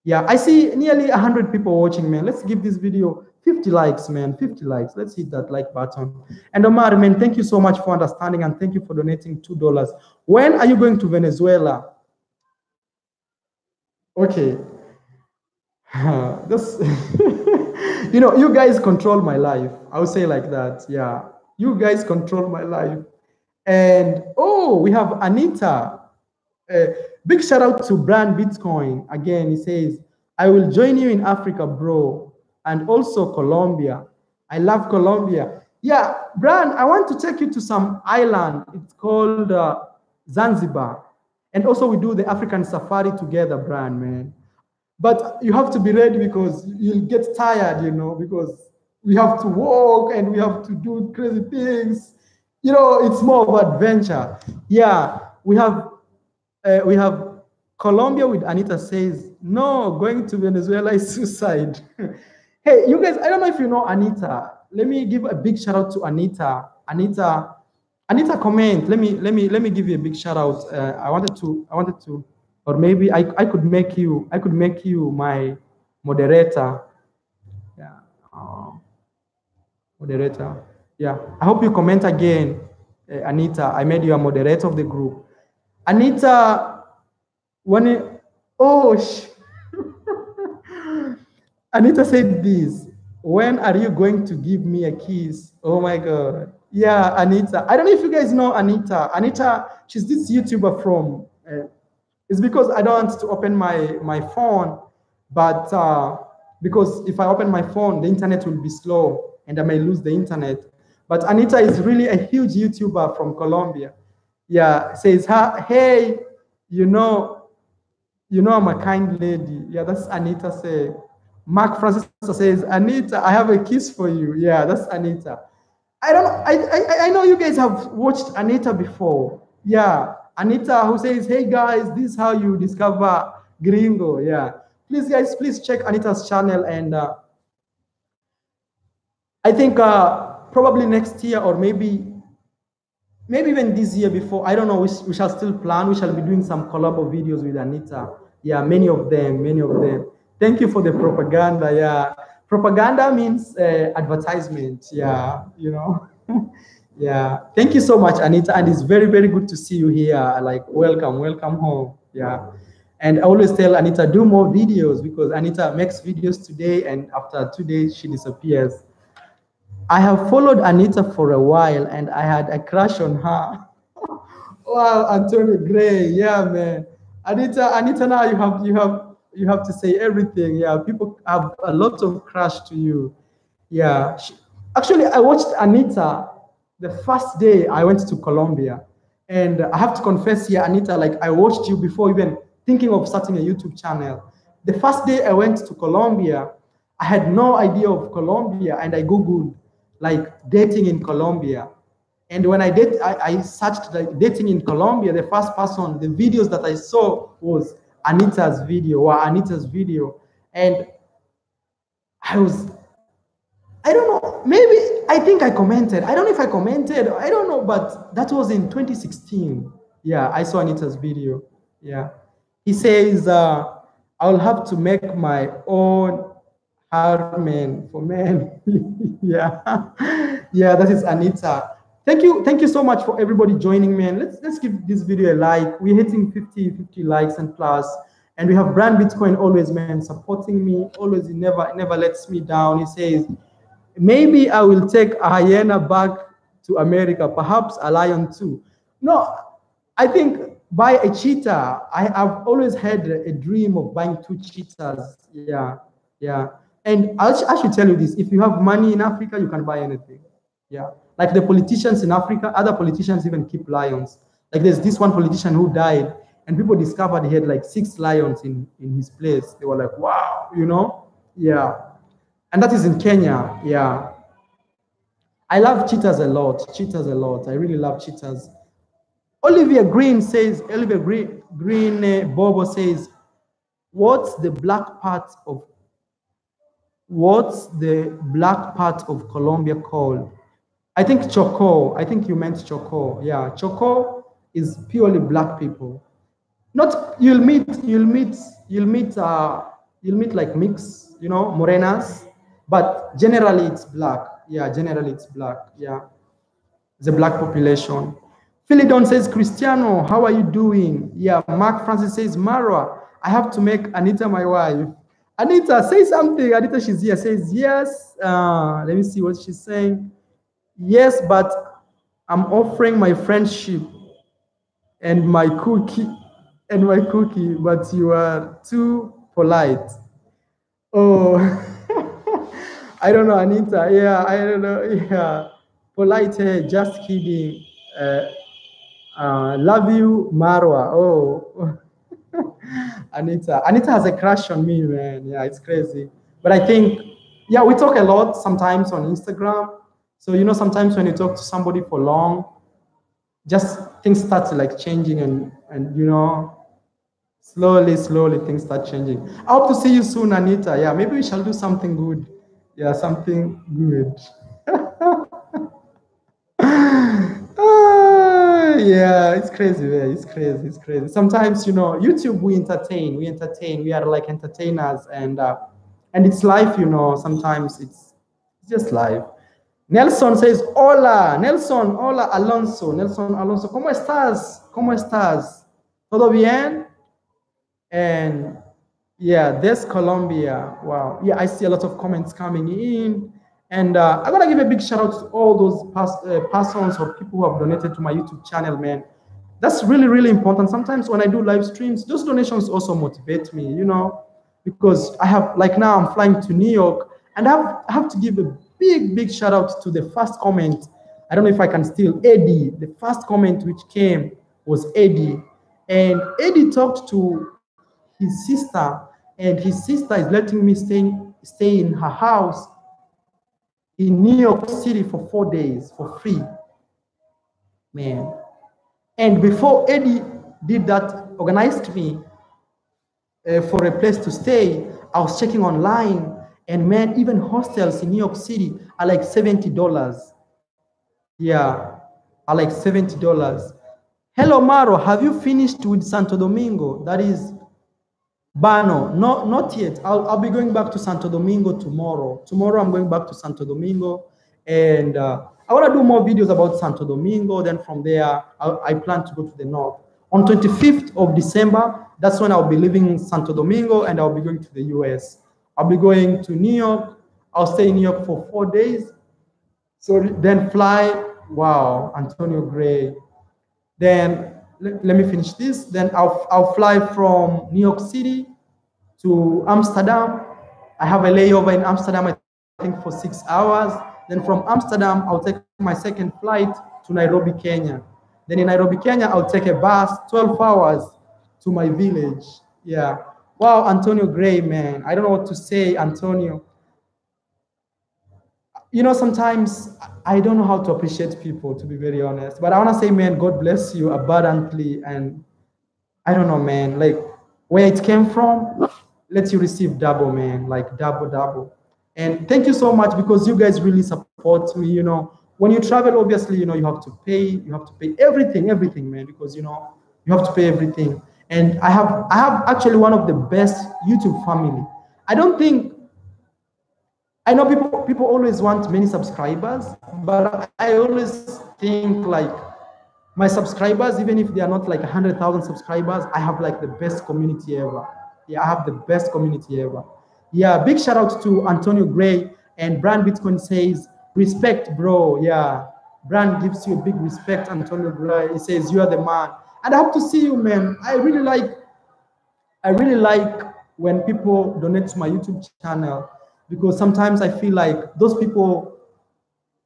S1: Yeah, I see nearly 100 people watching, man. Let's give this video 50 likes, man. 50 likes. Let's hit that like button. And Omar, man, thank you so much for understanding and thank you for donating $2. When are you going to Venezuela? Okay. This, you guys control my life. I would say like that. Yeah, you guys control my life. And oh, we have Anita. Uh, Big shout out to Brand Bitcoin. Again, he says, I will join you in Africa, bro. And also Colombia. I love Colombia. Yeah, Brand, I want to take you to some island. It's called Zanzibar. And also we do the African safari together, Brand, man. But you have to be ready because you'll get tired, because we have to walk and we have to do crazy things. It's more of adventure. Yeah, we have Colombia with Anita says, no, going to Venezuela is suicide. Hey, you guys, I don't know if you know Anita. Let me give a big shout out to Anita. Anita, comment. Let me give you a big shout out. I wanted to, or maybe I could make you my moderator. Yeah. Moderator. Yeah. I hope you comment again, Anita. I made you a moderator of the group. Anita, when it, oh, Anita said this. When are you going to give me a kiss? Oh my God. Yeah, Anita. I don't know if you guys know Anita. Anita, she's this YouTuber from, it's because I don't want to open my phone, but because if I open my phone, the internet will be slow and I may lose the internet. But Anita is really a huge YouTuber from Colombia. Yeah, says, hey, I'm a kind lady. Yeah, that's Anita say. Mark Francis says, Anita, I have a kiss for you. Yeah, that's Anita. I don't know. I know you guys have watched Anita before. Yeah, Anita who says, hey guys, this is how you discover Gringo. Yeah, please guys, please check Anita's channel. And I think probably next year or maybe even this year before, I don't know, we shall still plan. We shall be doing some collabo videos with Anita. Yeah, many of them. Thank you for the propaganda. Yeah, propaganda means advertisement. Yeah, yeah, thank you so much, Anita. And it's very, very good to see you here. Like, welcome home. Yeah. And I always tell Anita, do more videos because Anita makes videos today and after 2 days, she disappears. I have followed Anita for a while and I had a crush on her. Wow, Antonio Gray, yeah, man. Anita, now you have to say everything. Yeah, people have a lot of crush to you. Yeah, actually, I watched Anita the first day I went to Colombia, and I have to confess here, Anita, like I watched you before even thinking of starting a YouTube channel. The first day I went to Colombia, I had no idea of Colombia, and I googled like dating in Colombia. And when I searched like dating in Colombia, the first person, the videos that I saw was Anita's video. And I don't know, maybe I think I commented. I don't know if I commented, I don't know, but that was in 2016. Yeah, I saw Anita's video. Yeah. He says, I'll have to make my own harem for men. Yeah. Yeah, that is Anita. Thank you so much for everybody joining, man. Let's give this video a like. We're hitting 50 likes and plus. And we have Brand Bitcoin always, man, supporting me. Always, he never lets me down. He says, maybe I will take a hyena back to America, perhaps a lion too. No, I think buy a cheetah. I've always had a dream of buying 2 cheetahs. Yeah, yeah. And I should tell you this, if you have money in Africa, you can buy anything. Yeah. Like the politicians in Africa, other politicians even keep lions. Like there's this one politician who died and people discovered he had like 6 lions in his place. They were like, wow, Yeah. And that is in Kenya. Yeah. I love cheetahs a lot. I really love cheetahs. Olivia Green Bobo says, what's the black part of Colombia called? I think Choco. I think you meant Choco. Yeah, Choco is purely black people. Not you'll meet like mix, morenas, but generally it's black. Yeah, generally it's black. Yeah, the black population. Philidon says, Cristiano, how are you doing? Yeah, Mark Francis says, Marwa, I have to make Anita my wife. Anita, say something. Anita, she's here. Says yes. Let me see what she's saying. Yes, but I'm offering my friendship and my cookie but you are too polite. Oh, I don't know, Anita. Yeah, I don't know. Yeah, polite. Just kidding. Love you, Marwa. Oh, Anita. Anita has a crush on me, man. Yeah, it's crazy. But I think, yeah, we talk a lot sometimes on Instagram. So sometimes when you talk to somebody for long, just things start like changing, and slowly things start changing. I hope to see you soon, Anita. Yeah, maybe we shall do something good. Yeah, something good. Yeah, it's crazy. Yeah, it's crazy. It's crazy. Sometimes, YouTube, we entertain. We entertain. We are like entertainers, and it's life. Sometimes it's just life. Nelson says, hola, Nelson, hola, Alonso, Nelson, Alonso, ¿cómo estás? ¿Cómo estás? ¿Todo bien? And yeah, there's Colombia. Wow. Yeah, I see a lot of comments coming in. And I want to give a big shout out to all those persons or people who have donated to my YouTube channel, man. That's really, really important. Sometimes when I do live streams, those donations also motivate me, because I have, like now I'm flying to New York, and I have to give a big shout out to the first comment. I don't know if I can steal Eddie. The first comment which came was Eddie. And Eddie talked to his sister, and his sister is letting me stay in her house in New York City for 4 days for free, man. And before Eddie did that, organized me for a place to stay, I was checking online, and man, even hostels in New York City are like $70. Yeah, are like $70. Hello, Maro, have you finished with Santo Domingo? That is Bano. No, not yet. I'll be going back to Santo Domingo tomorrow. Tomorrow I'm going back to Santo Domingo, and I want to do more videos about Santo Domingo. Then from there, I plan to go to the north. On 25th of December, that's when I'll be leaving Santo Domingo, and I'll be going to the US. I'll be going to New York. I'll stay in New York for 4 days. So then fly. Wow, Antonio Gray. Then let me finish this. Then I'll fly from New York City to Amsterdam. I have a layover in Amsterdam, I think, for 6 hours. Then from Amsterdam, I'll take my second flight to Nairobi, Kenya. Then in Nairobi, Kenya, I'll take a bus, 12 hours to my village. Yeah. Wow, Antonio Gray, man. I don't know what to say, Antonio. Sometimes I don't know how to appreciate people, to be very honest. But I want to say, man, God bless you abundantly. And I don't know, man, like where it came from, let you receive double, man, like double. And thank you so much, because you guys really support me. When you travel, obviously, you have to pay everything, man, because you have to pay everything. And I have actually one of the best YouTube family. I know people always want many subscribers, but I always think like my subscribers, even if they are not like 100,000 subscribers, I have like the best community ever. Yeah, I have the best community ever. Yeah, big shout out to Antonio Gray, and Brand Bitcoin says, respect, bro. Yeah, Brand gives you a big respect, Antonio Gray. He says, you are the man. And I hope to see you, man. I really like when people donate to my YouTube channel, because sometimes I feel like those people,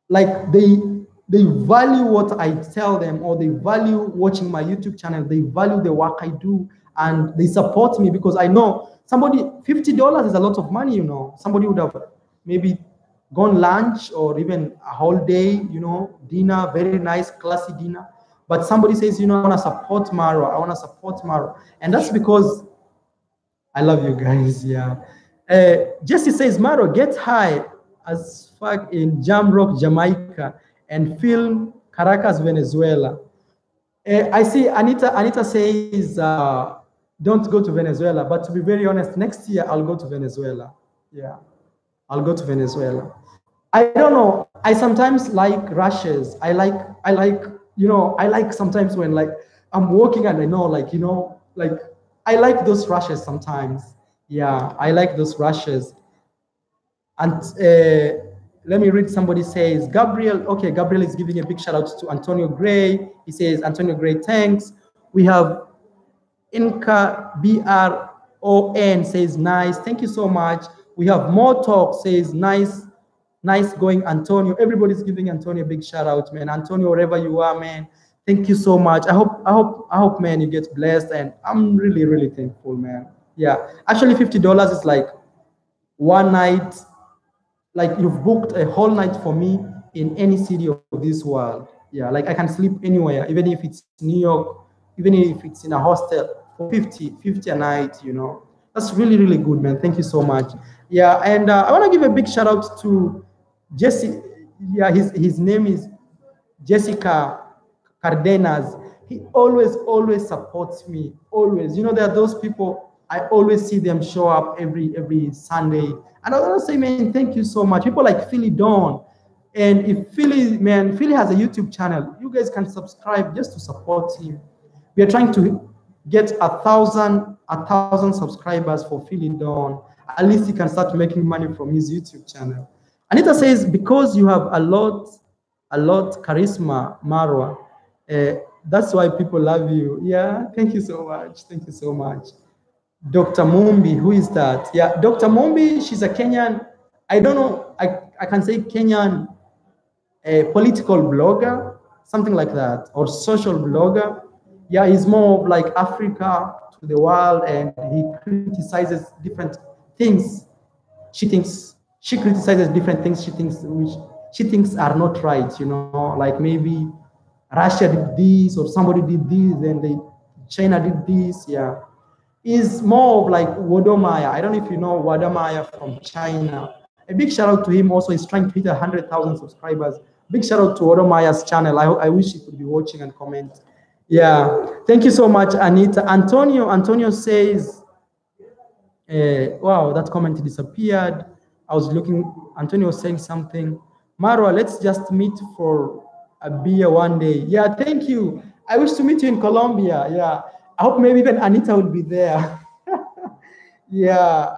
S1: like they value what I tell them, or they value watching my YouTube channel. They value the work I do, and they support me, because I know somebody, $50 is a lot of money. Somebody would have maybe gone lunch or even a whole day, dinner, very nice, classy dinner. But somebody says, I want to support Maro. And that's because I love you guys. Yeah. Jesse says, Maro, get high as fuck in Jamrock, Jamaica, and film Caracas, Venezuela. I see Anita says, don't go to Venezuela. But to be very honest, next year I'll go to Venezuela. Yeah, I'll go to Venezuela. I don't know. I sometimes like rushes. I like sometimes when like I'm walking and I know, like, I like those rushes sometimes. Yeah, I like those rushes. And let me read. Somebody says, Gabriel. Okay, Gabriel is giving a big shout out to Antonio Gray. He says, Antonio Gray, thanks. We have Inca BRON says, nice. Thank you so much. We have More Talk says, nice. Nice going, Antonio. Everybody's giving Antonio a big shout out, man. Antonio, wherever you are, man. Thank you so much. I hope, man, you get blessed, and I'm really, really thankful, man. Yeah, actually, $50 is like one night, like you've booked a whole night for me in any city of this world. Yeah, like I can sleep anywhere, even if it's New York, even if it's in a hostel for 50 a night, you know. That's really, really good, man. Thank you so much. Yeah, and I want to give a big shout out to Jesse. Yeah, his name is Jessica Cardenas. He always supports me. Always. You know, there are those people I always see them show up every Sunday. And I want to say, man, thank you so much. People like Philly Dawn. And if Philly, man, Philly has a YouTube channel. You guys can subscribe just to support him. We are trying to get a thousand subscribers for Philly Dawn. At least he can start making money from his YouTube channel. Anita says, because you have a lot charisma, Marwa. That's why people love you. Yeah, thank you so much. Thank you so much. Dr. Mumbi, who is that? Yeah, Dr. Mumbi, she's a Kenyan. I don't know. I can say Kenyan political blogger, something like that, or social blogger. Yeah, he's more of like Africa to the world, and he criticizes different things. She criticizes different things she thinks are not right. You know, like maybe Russia did this or somebody did this, and China did this. Yeah, is more of like Wodomaya. I don't know if you know Wodomaya from China. A big shout out to him. Also, he's trying to hit 100,000 subscribers. Big shout out to Wodomaya's channel. I wish he could be watching and comment. Yeah, thank you so much, Anita. Antonio says, wow, that comment disappeared. I was looking. Antonio was saying something. Marwa, let's just meet for a beer one day. Yeah, thank you. I wish to meet you in Colombia. Yeah, I hope maybe even Anita will be there. Yeah,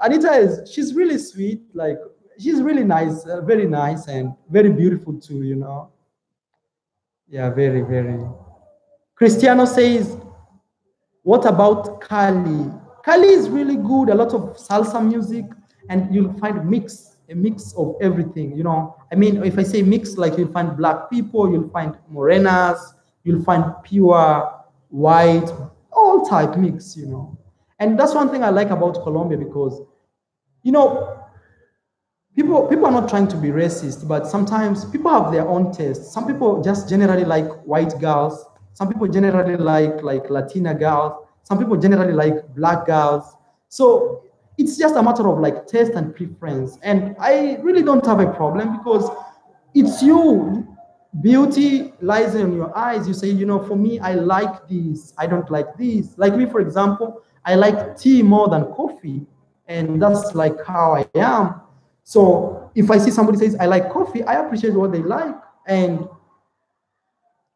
S1: she's really sweet. Like, she's really nice, very nice, and very beautiful too. You know. Yeah, very, very. Cristiano says, what about Kali? Kali is really good, a lot of salsa music, and you'll find a mix of everything, you know. I mean, if I say mix, like you'll find black people, you'll find morenas, you'll find pure white, all type mix, you know. And that's one thing I like about Colombia because, you know, people are not trying to be racist, but sometimes people have their own tastes. Some people just generally like white girls. Some people generally like Latina girls. Some people generally like black girls. So it's just a matter of like taste and preference. And I really don't have a problem because it's you. Beauty lies in your eyes. You say, you know, for me, I like this. I don't like this. Like me, for example, I like tea more than coffee. And that's like how I am. So if I see somebody says, I like coffee, I appreciate what they like. And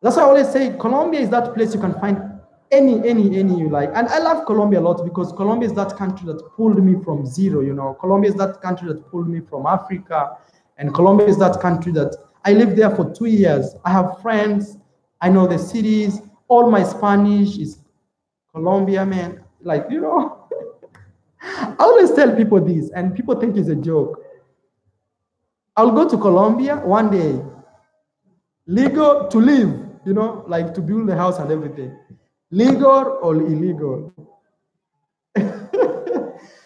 S1: that's why I always say Colombia is that place you can find any you like. And I love Colombia a lot because Colombia is that country that pulled me from zero, you know. Colombia is that country that pulled me from Africa. And Colombia is that country that I lived there for 2 years. I have friends. I know the cities. All my Spanish is Colombia, man. Like, you know, I always tell people this, and people think it's a joke. I'll go to Colombia one day, legal to live, you know, like to build the house and everything. Legal or illegal?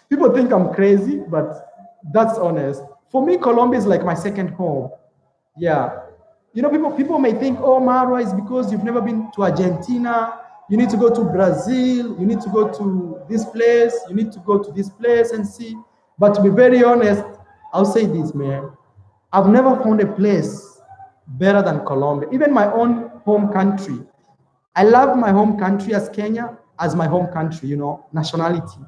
S1: People think I'm crazy, but that's honest. For me, Colombia is like my second home. Yeah. You know, people may think, oh, Marwa is because you've never been to Argentina. You need to go to Brazil. You need to go to this place. You need to go to this place and see. But to be very honest, I'll say this, man. I've never found a place better than Colombia, even my own home country. I love my home country as Kenya, as my home country, you know, nationality.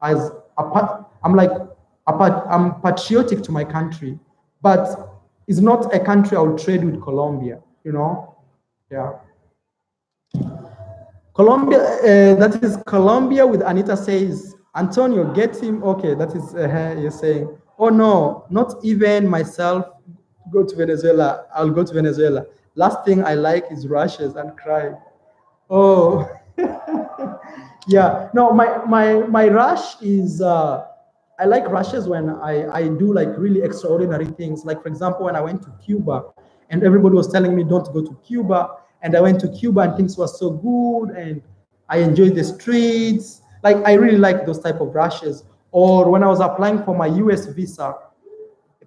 S1: As a part, I'm patriotic to my country, but it's not a country I would trade with Colombia, you know? Yeah. Colombia, that is Colombia with Anita says, Antonio, get him. Okay, that is you're saying. Oh no, not even myself. Go to Venezuela. I'll go to Venezuela. Last thing I like is rushes and crying. Oh, yeah. No, my rush is. I like rushes when I do like really extraordinary things. Like for example, when I went to Cuba, and everybody was telling me don't go to Cuba, and I went to Cuba and things were so good, and I enjoyed the streets. Like I really like those type of rushes. Or when I was applying for my US visa,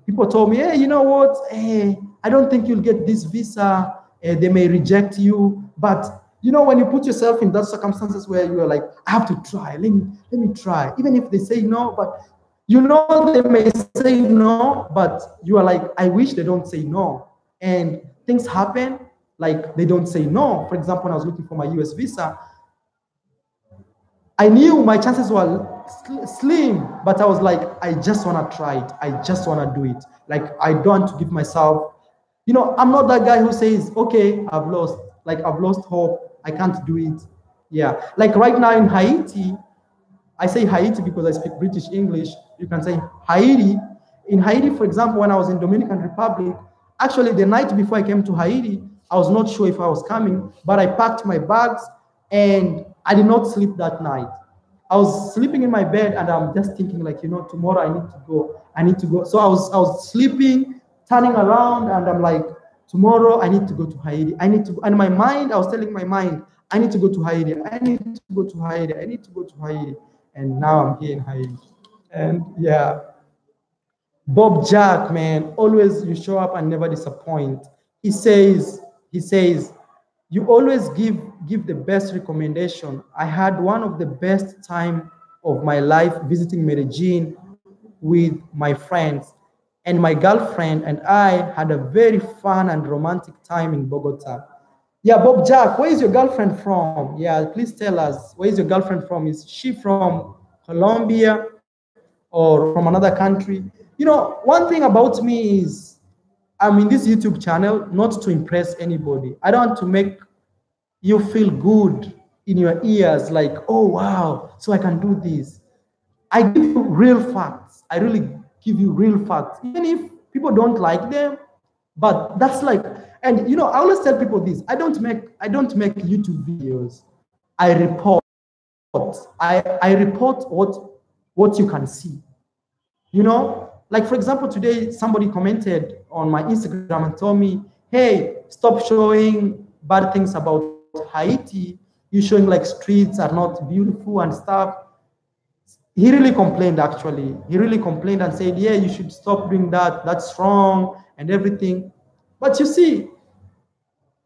S1: people told me, hey, you know what? Hey, I don't think you'll get this visa. They may reject you. But you know, when you put yourself in that circumstances where you are like, I have to try. Let me try. Even if they say no, but you know they may say no, but you are like, I wish they don't say no. And things happen like they don't say no. For example, when I was looking for my US visa, I knew my chances were slim, but I was like, I just want to try it. I just want to do it. Like, I don't want to give myself, you know, I'm not that guy who says, okay, I've lost. Like, I've lost hope. I can't do it. Yeah. Like right now in Haiti, I say Haiti because I speak British English. You can say Haiti. In Haiti, for example, when I was in Dominican Republic, actually the night before I came to Haiti, I was not sure if I was coming, but I packed my bags and I did not sleep that night. I was sleeping in my bed and I'm just thinking like, you know, tomorrow I need to go. I need to go. So I was sleeping, turning around, and I'm like, tomorrow I need to go to Haiti. I need to go. And my mind, I was telling my mind, I need to go to Haiti. I need to go to Haiti. I need to go to Haiti. And now I'm here in Haiti. And yeah. Bob Jack, man, always you show up and never disappoint. He says, you always give the best recommendation. I had one of the best time of my life visiting Medellin with my friends, and my girlfriend and I had a very fun and romantic time in Bogota. Yeah, Bob Jack, where is your girlfriend from? Yeah, please tell us. Where is your girlfriend from? Is she from Colombia or from another country? You know, one thing about me is I'm in this YouTube channel not to impress anybody. I don't want to make you feel good in your ears, like, oh wow, so I can do this. I give you real facts. I really give you real facts, even if people don't like them. But that's like, and you know, I always tell people this: I don't make YouTube videos. I report. I report what you can see. You know, like for example, today somebody commented on my Instagram and told me, hey, stop showing bad things about Haiti. You're showing like streets are not beautiful and stuff. He really complained, actually. He really complained and said, yeah, you should stop doing that. That's wrong and everything. But you see,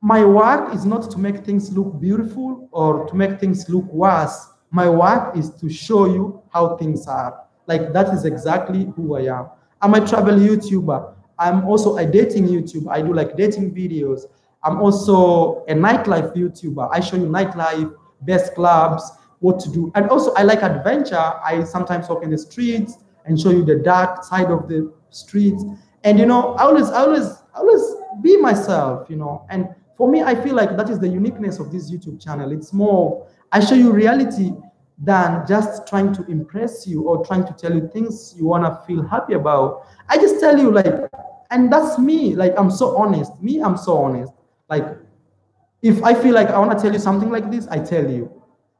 S1: my work is not to make things look beautiful or to make things look worse. My work is to show you how things are. Like that is exactly who I am. I'm a travel YouTuber. I'm also a dating YouTuber. I do like dating videos. I'm also a nightlife YouTuber. I show you nightlife, best clubs, what to do. And also I like adventure. I sometimes walk in the streets and show you the dark side of the streets. And you know, I always be myself, you know. And for me, I feel like that is the uniqueness of this YouTube channel. It's more, I show you reality than just trying to impress you or trying to tell you things you want to feel happy about. I just tell you like, and that's me. Like, I'm so honest. I'm so honest. Like, if I feel like I want to tell you something like this, I tell you.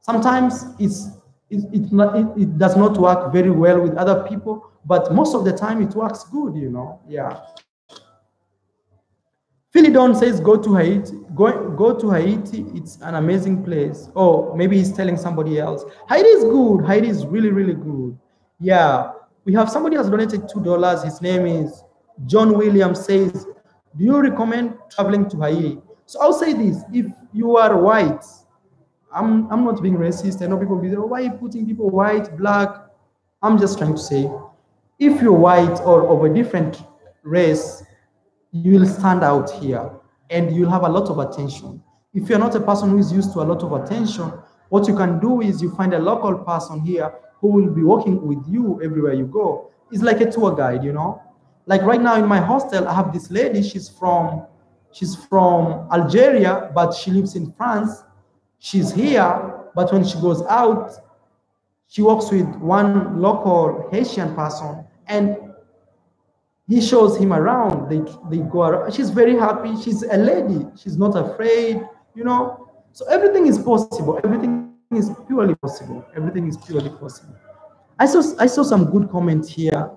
S1: Sometimes it does not work very well with other people, but most of the time it works good, you know. Yeah. Philidon says, go to Haiti. Go to Haiti. It's an amazing place. Oh, maybe he's telling somebody else. Haiti is good. Haiti is really, really good. Yeah. We have somebody has donated $2. His name is John Williams. Says, do you recommend traveling to Haiti? So I'll say this: if you are white, I'm not being racist. I know people be, oh, why are you putting people white, black? I'm just trying to say, if you're white or of a different race, you will stand out here and you'll have a lot of attention. If you're not a person who is used to a lot of attention, what you can do is you find a local person here who will be working with you everywhere you go. It's like a tour guide, you know. Like right now in my hostel, I have this lady. She's from Algeria, but she lives in France. She's here, but when she goes out, she works with one local Haitian person, and he shows him around. They go around. She's very happy. She's a lady. She's not afraid, you know. So everything is possible. Everything is purely possible. Everything is purely possible. I saw some good comments here.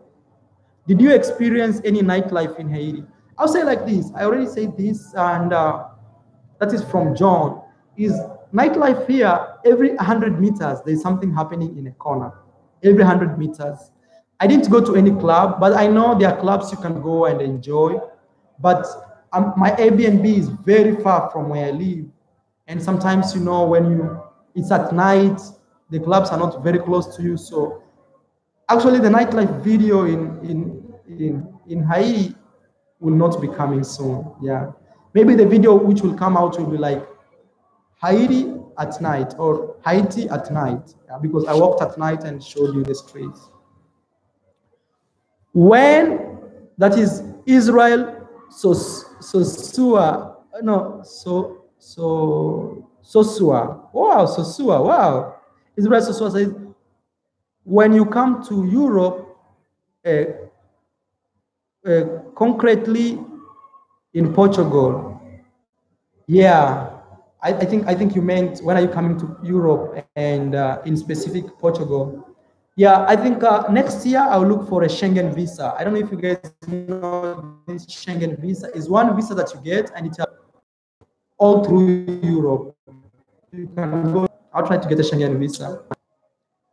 S1: Did you experience any nightlife in Haiti? I'll say like this. I already said this, and that is from John. Is nightlife here? Every 100 meters, there's something happening in a corner. Every 100 meters. I didn't go to any club, but I know there are clubs you can go and enjoy. But my Airbnb is very far from where I live, and sometimes, you know, when it's at night, the clubs are not very close to you. So actually, the nightlife video in Haiti will not be coming soon. Yeah, maybe the video which will come out will be like Haiti at night or Haiti at night. Yeah, because I walked at night and showed you the streets. When that is Israel, Sosua, no, Sosua. Wow, Sosua. Wow, Israel Sosua says, when you come to Europe, concretely in Portugal. Yeah, I think you meant when are you coming to Europe and in specific Portugal. Yeah, I think next year I'll look for a Schengen visa. I don't know if you guys know this Schengen visa is one visa that you get, and it's all through Europe. You can go. I'll try to get a Schengen visa.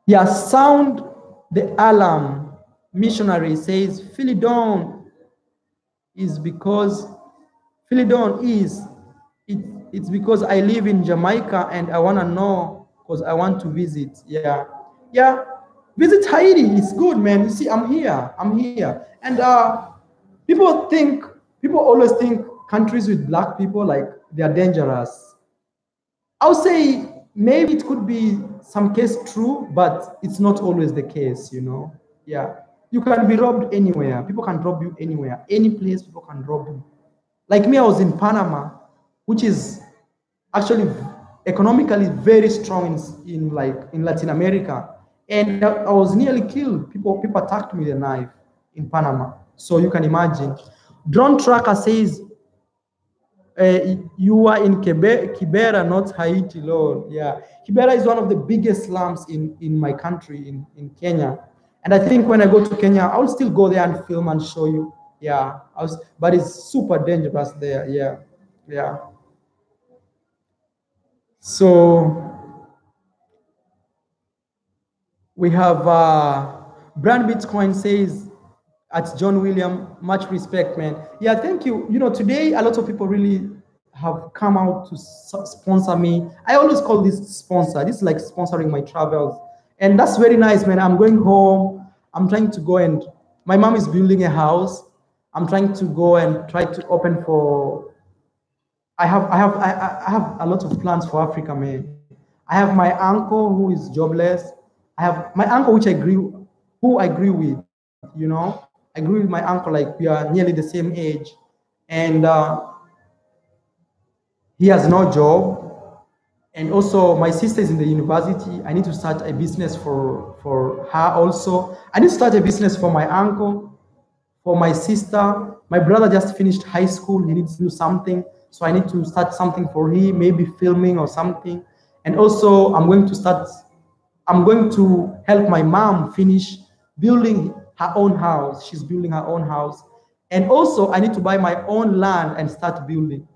S1: Yeah, sound the alarm. Missionary says Philidon is because Philidon is it's because I live in Jamaica and I want to know because I want to visit. Yeah, yeah. Visit Haiti. It's good, man. You see, I'm here. And people always think countries with black people, like, they are dangerous. I'll say maybe it could be some case true, but it's not always the case, you know. Yeah. You can be robbed anywhere. People can rob you anywhere. Any place, people can rob you. Like me, I was in Panama, which is actually economically very strong in Latin America. And I was nearly killed. People attacked me with a knife in Panama. So you can imagine. Drone Tracker says, you are in Kibera, not Haiti, Lord. Yeah. Kibera is one of the biggest slums in my country, in Kenya. And I think when I go to Kenya, I'll still go there and film and show you. Yeah. But it's super dangerous there. Yeah. Yeah. So we have Brand Bitcoin says, at John William, much respect, man. Yeah, thank you. You know, today a lot of people really have come out to sponsor me. I always call this sponsor. This is like sponsoring my travels. And that's very nice, man. I'm going home. I'm trying to go, and my mom is building a house. I'm trying to go and try to open for. I have a lot of plans for Africa, man. I have my uncle who is jobless. I have my uncle who I agree with, you know. I agree with my uncle, like we are nearly the same age, and he has no job. And also my sister is in the university. I need to start a business for her also. I need to start a business for my uncle, for my sister. My brother just finished high school. He needs to do something. So I need to start something for him, maybe filming or something. And also I'm going to help my mom finish building her own house. She's building her own house. And also I need to buy my own land and start building.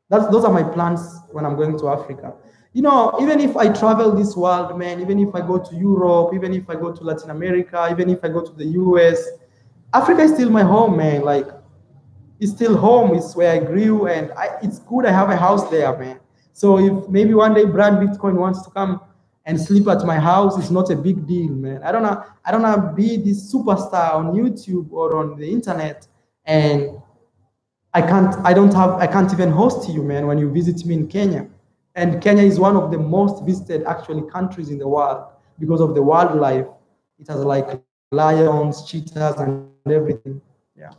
S1: Those are my plans when I'm going to Africa. You know, even if I travel this world, man, even if I go to Europe, even if I go to Latin America, even if I go to the US, Africa is still my home, man. Like, it's still home. It's where I grew, and it's good I have a house there, man. So if maybe one day Brand Bitcoin wants to come and sleep at my house, it's not a big deal, man. I don't know be this superstar on YouTube or on the internet, and I can't even host you, man, when you visit me in Kenya. And Kenya is one of the most visited actually countries in the world because of the wildlife. It has like lions, cheetahs, and everything. Yeah.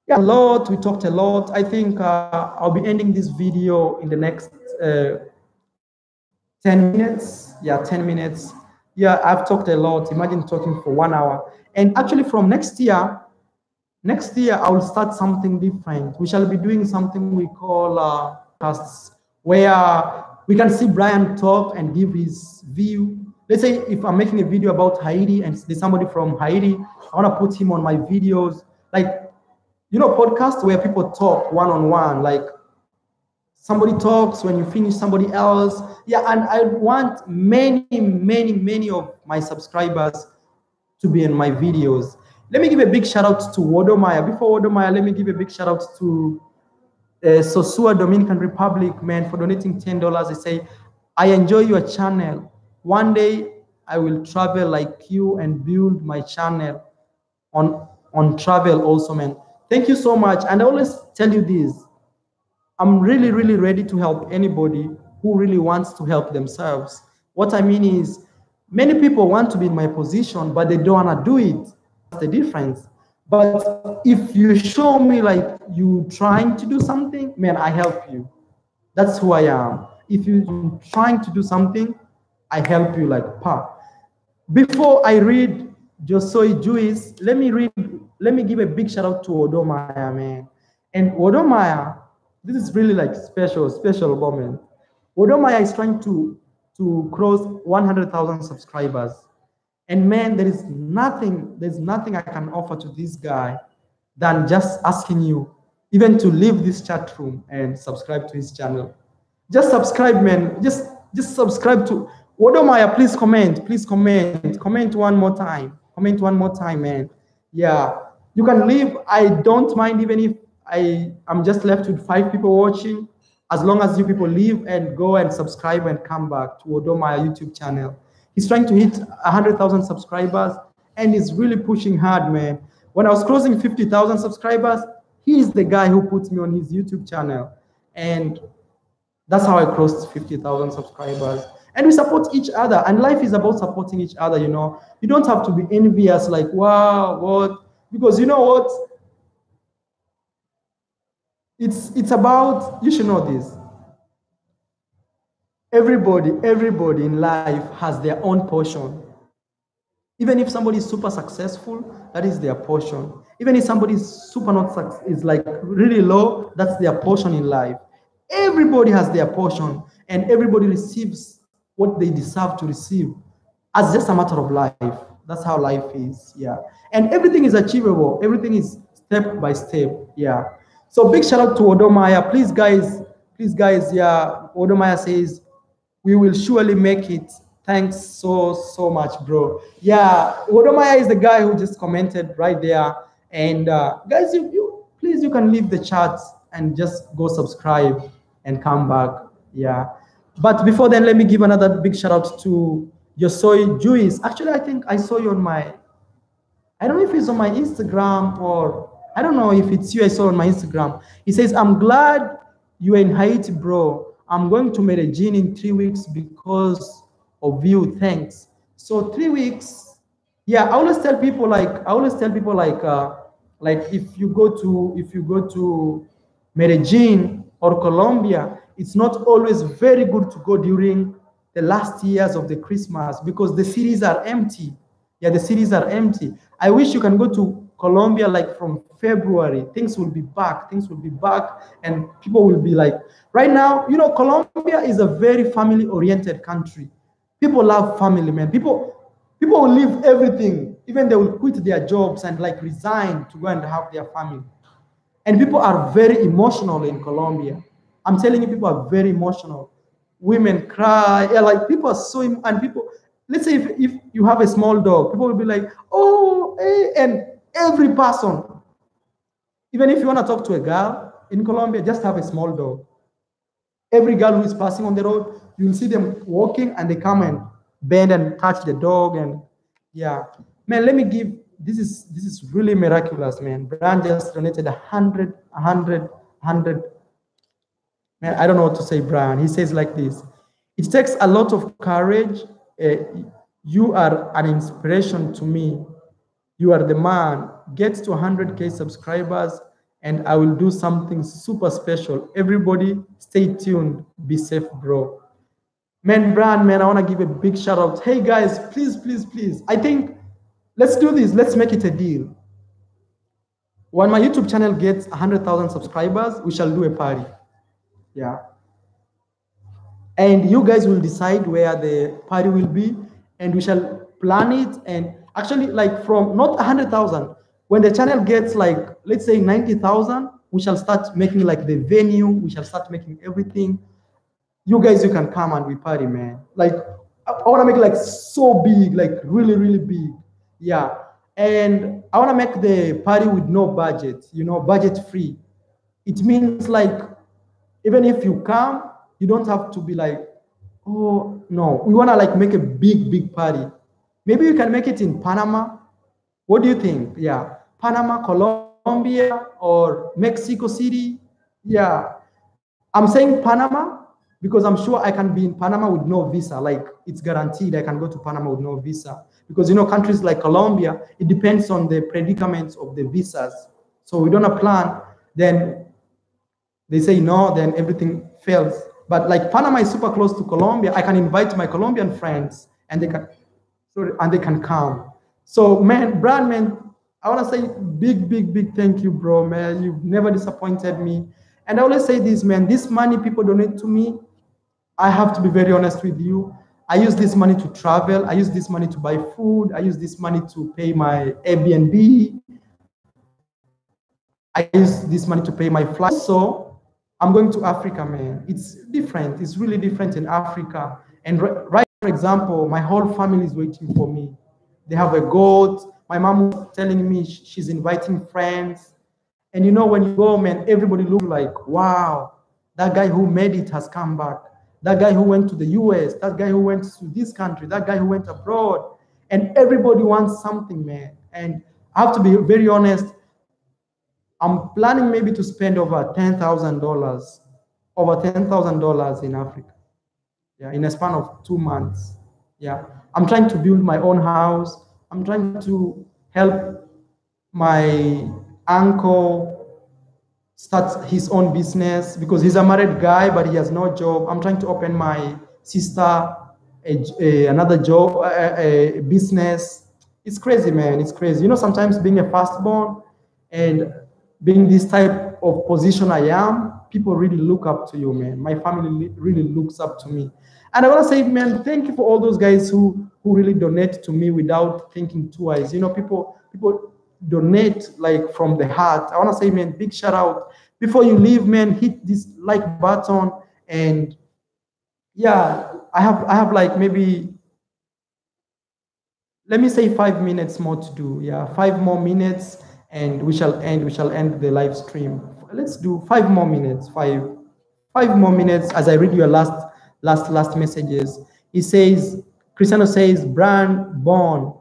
S1: Yeah, a lot. We talked a lot. I think I'll be ending this video in the next 10 minutes. Yeah, 10 minutes. Yeah, I've talked a lot. Imagine talking for 1 hour. And actually, from next year I will start something different. We shall be doing something we call podcasts, where we can see Brian talk and give his view. Let's say if I'm making a video about Haiti and there's somebody from Haiti, I want to put him on my videos. Like, podcast where people talk one on one, like somebody talks when you finish somebody else. Yeah, and I want many of my subscribers to be in my videos. Let me give a big shout out to Wodomaya. Before Wodomaya, let me give a big shout out to Sosua, Dominican Republic, man, for donating $10. They say, I enjoy your channel. One day I will travel like you and build my channel on travel also, man. Thank you so much. And I always tell you this, I'm really ready to help anybody who really wants to help themselves. What I mean is, many people want to be in my position, but they don't want to do it. That's the difference. But if you show me like you trying to do something, man, I help you. That's who I am. If you're trying to do something, I help you like pa. Before I read Josoi Juice, let me give a big shout out to Odomaya, man. And Odomaya, this is really like special moment. Odomaya is trying to cross 100,000 subscribers. And man, there's nothing I can offer to this guy than just asking you even to leave this chat room and subscribe to his channel. Just subscribe, man. Just subscribe to Wodomaya. Please comment one more time. Comment one more time, man. Yeah, you can leave. I don't mind even if I'm just left with 5 people watching, as long as you people leave and go and subscribe and come back to Wodomaya YouTube channel. He's trying to hit 100,000 subscribers and he's really pushing hard, man. When I was crossing 50,000 subscribers, he's the guy who puts me on his YouTube channel. And that's how I crossed 50,000 subscribers. And we support each other. And life is about supporting each other, you know. You don't have to be envious, like, wow, what? Because you know what? It's about, you should know this. Everybody in life has their own portion. Even if somebody is super successful, that is their portion. Even if somebody is super not is like really low, that's their portion in life. Everybody has their portion, and everybody receives what they deserve to receive as just a matter of life. That's how life is, yeah. And everything is achievable. Everything is step by step, yeah. So big shout out to Odomaya. Please guys, yeah. Odomaya says, we will surely make it. Thanks so much, bro. Yeah, Odomaya is the guy who just commented right there. And guys, please, you can leave the chat and just go subscribe and come back. Yeah. But before then, let me give another big shout out to Yosoi Juice. Actually, I think I saw you on I don't know if it's on my Instagram or I don't know if it's you I saw on my Instagram. He says, I'm glad you're in Haiti, bro. I'm going to Medellin in 3 weeks because of you. Thanks. So 3 weeks. Yeah, I always tell people like if you go to Medellin or Colombia, it's not always very good to go during the last years of the Christmas because the cities are empty. Yeah, the cities are empty. I wish you can go to Colombia like from February. Things will be back, and people will be like, right now, you know, Colombia is a very family-oriented country. People love family, man. People will leave everything. Even they will quit their jobs and like resign to go and have their family. And people are very emotional in Colombia. I'm telling you, people are very emotional. Women cry. Yeah, like people are so, and people, let's say if you have a small dog, people will be like, oh, hey, and every person, even if you want to talk to a girl in Colombia, just have a small dog. Every girl who is passing on the road, you will see them walking and they come and bend and touch the dog. And yeah, man, let me give, this is really miraculous, man. Brian just donated 100. Man, I don't know what to say, Brian. He says like this, it takes a lot of courage. You are an inspiration to me. You are the man. Get to 100K subscribers and I will do something super special. Everybody stay tuned. Be safe, bro. Man, Brand, man, I want to give a big shout out. Hey guys, please, please, please. I think let's do this. Let's make it a deal. When my YouTube channel gets 100,000 subscribers, we shall do a party. Yeah. And you guys will decide where the party will be, and we shall plan it. And actually, like from not 100,000, when the channel gets like, let's say 90,000, we shall start making like the venue. We shall start making everything. You guys, you can come and we party, man. Like, I want to make it like so big, like really, really big. Yeah. And I want to make the party with no budget, you know, budget free. It means like, even if you come, you don't have to be like, oh, no. We want to like make a big, big party. Maybe you can make it in Panama. What do you think? Yeah. Panama, Colombia, or Mexico City. Yeah. I'm saying Panama because I'm sure I can be in Panama with no visa. Like, it's guaranteed I can go to Panama with no visa. Because, you know, countries like Colombia, it depends on the predicaments of the visas. So we don't have plan, then they say no, then everything fails. But like Panama is super close to Colombia. I can invite my Colombian friends and they can come. So man, Brand, man, I want to say big, big, big thank you, bro, man. You've never disappointed me. And I always say this, man, this money people donate to me, I have to be very honest with you. I use this money to travel. I use this money to buy food. I use this money to pay my Airbnb. I use this money to pay my flight. So I'm going to Africa, man. It's different. It's really different in Africa. And right, for example, my whole family is waiting for me. They have a goat. My mom was telling me she's inviting friends. And you know, when you go, man, everybody looks like, wow, that guy who made it has come back. That guy who went to the US, that guy who went to this country, that guy who went abroad. And everybody wants something, man. And I have to be very honest. I'm planning maybe to spend over $10,000 in Africa. Yeah, in a span of 2 months. Yeah, I'm trying to build my own house. I'm trying to help my uncle start his own business because he's a married guy, but he has no job. I'm trying to open my sister another job, a business. It's crazy, man. It's crazy. You know, sometimes being a firstborn and being this type of position I am, people really look up to you, man. My family really looks up to me. And I want to say, man, thank you for all those guys who really donate to me without thinking twice. You know, people donate like from the heart. I want to say, man, big shout out. Before you leave, man, hit this like button. And yeah, I have like maybe, let me say 5 minutes more to do. Yeah, 5 more minutes and we shall end the live stream. Let's do 5 more minutes, five more minutes as I read your last messages. He says, Cristiano says, Brand born.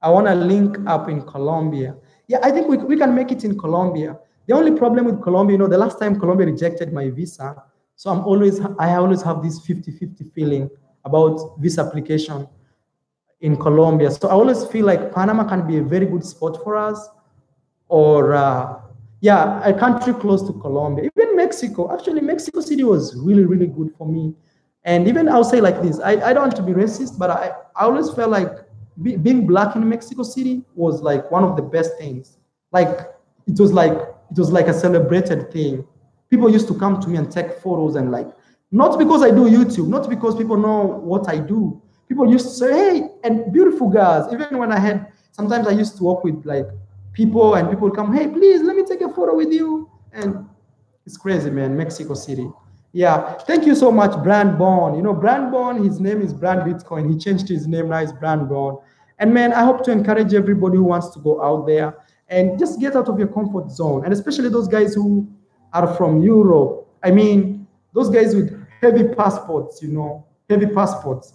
S1: I want to link up in Colombia. Yeah, I think we can make it in Colombia. The only problem with Colombia, you know, the last time Colombia rejected my visa, so I always have this 50-50 feeling about visa application in Colombia. So I always feel like Panama can be a very good spot for us, or yeah, a country close to Colombia. Even Mexico. Actually, Mexico City was really, really good for me. And even I'll say like this, I don't want to be racist, but I always felt like being black in Mexico City was like one of the best things. Like it was like a celebrated thing. People used to come to me and take photos and like, not because I do YouTube, not because people know what I do. People used to say, hey, and beautiful girls. Even when sometimes I used to work with like people and people would come, hey, please, let me take a photo with you. And it's crazy, man, Mexico City. Yeah, thank you so much, Brand Born. You know, Brand Born, his name is Brand Bitcoin. He changed his name, now it's Brand Born. And man, I hope to encourage everybody who wants to go out there and just get out of your comfort zone. And especially those guys who are from Europe. I mean, those guys with heavy passports, you know, heavy passports.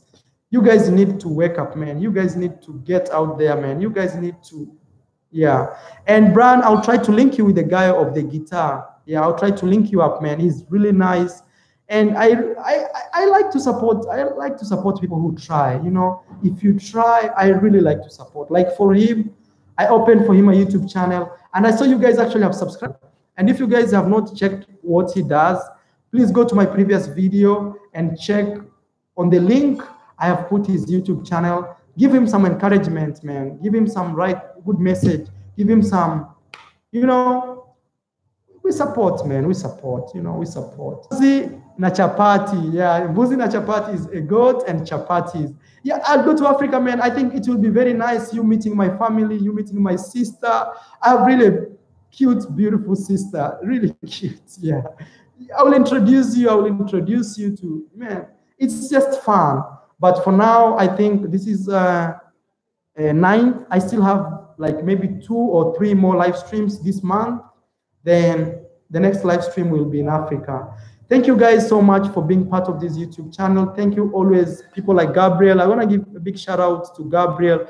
S1: You guys need to wake up, man. You guys need to get out there, man. You guys need to, yeah. And Brand, I'll try to link you with the guy of the guitar. Yeah, I'll try to link you up, man. He's really nice. And I like to support people who try. You know, if you try, I really like to support. Like for him, I opened for him a YouTube channel, and I saw you guys actually have subscribed. And if you guys have not checked what he does, please go to my previous video and check on the link, I have put his YouTube channel. Give him some encouragement, man. Give him some good message. Give him some, you know, we support, man. We support, you know, we support. Mbuzi na chapati. Yeah, mbuzi na chapati is a goat and chapatis. Yeah, I'll go to Africa, man. I think it will be very nice, you meeting my family, you meeting my sister. I have really cute, beautiful sister. Really cute, yeah. I will introduce you to, man, it's just fun. But for now, I think this is a 9th. I still have like maybe 2 or 3 more live streams this month. Then the next live stream will be in Africa. Thank you guys so much for being part of this YouTube channel. Thank you always, people like Gabriel. I want to give a big shout out to Gabriel.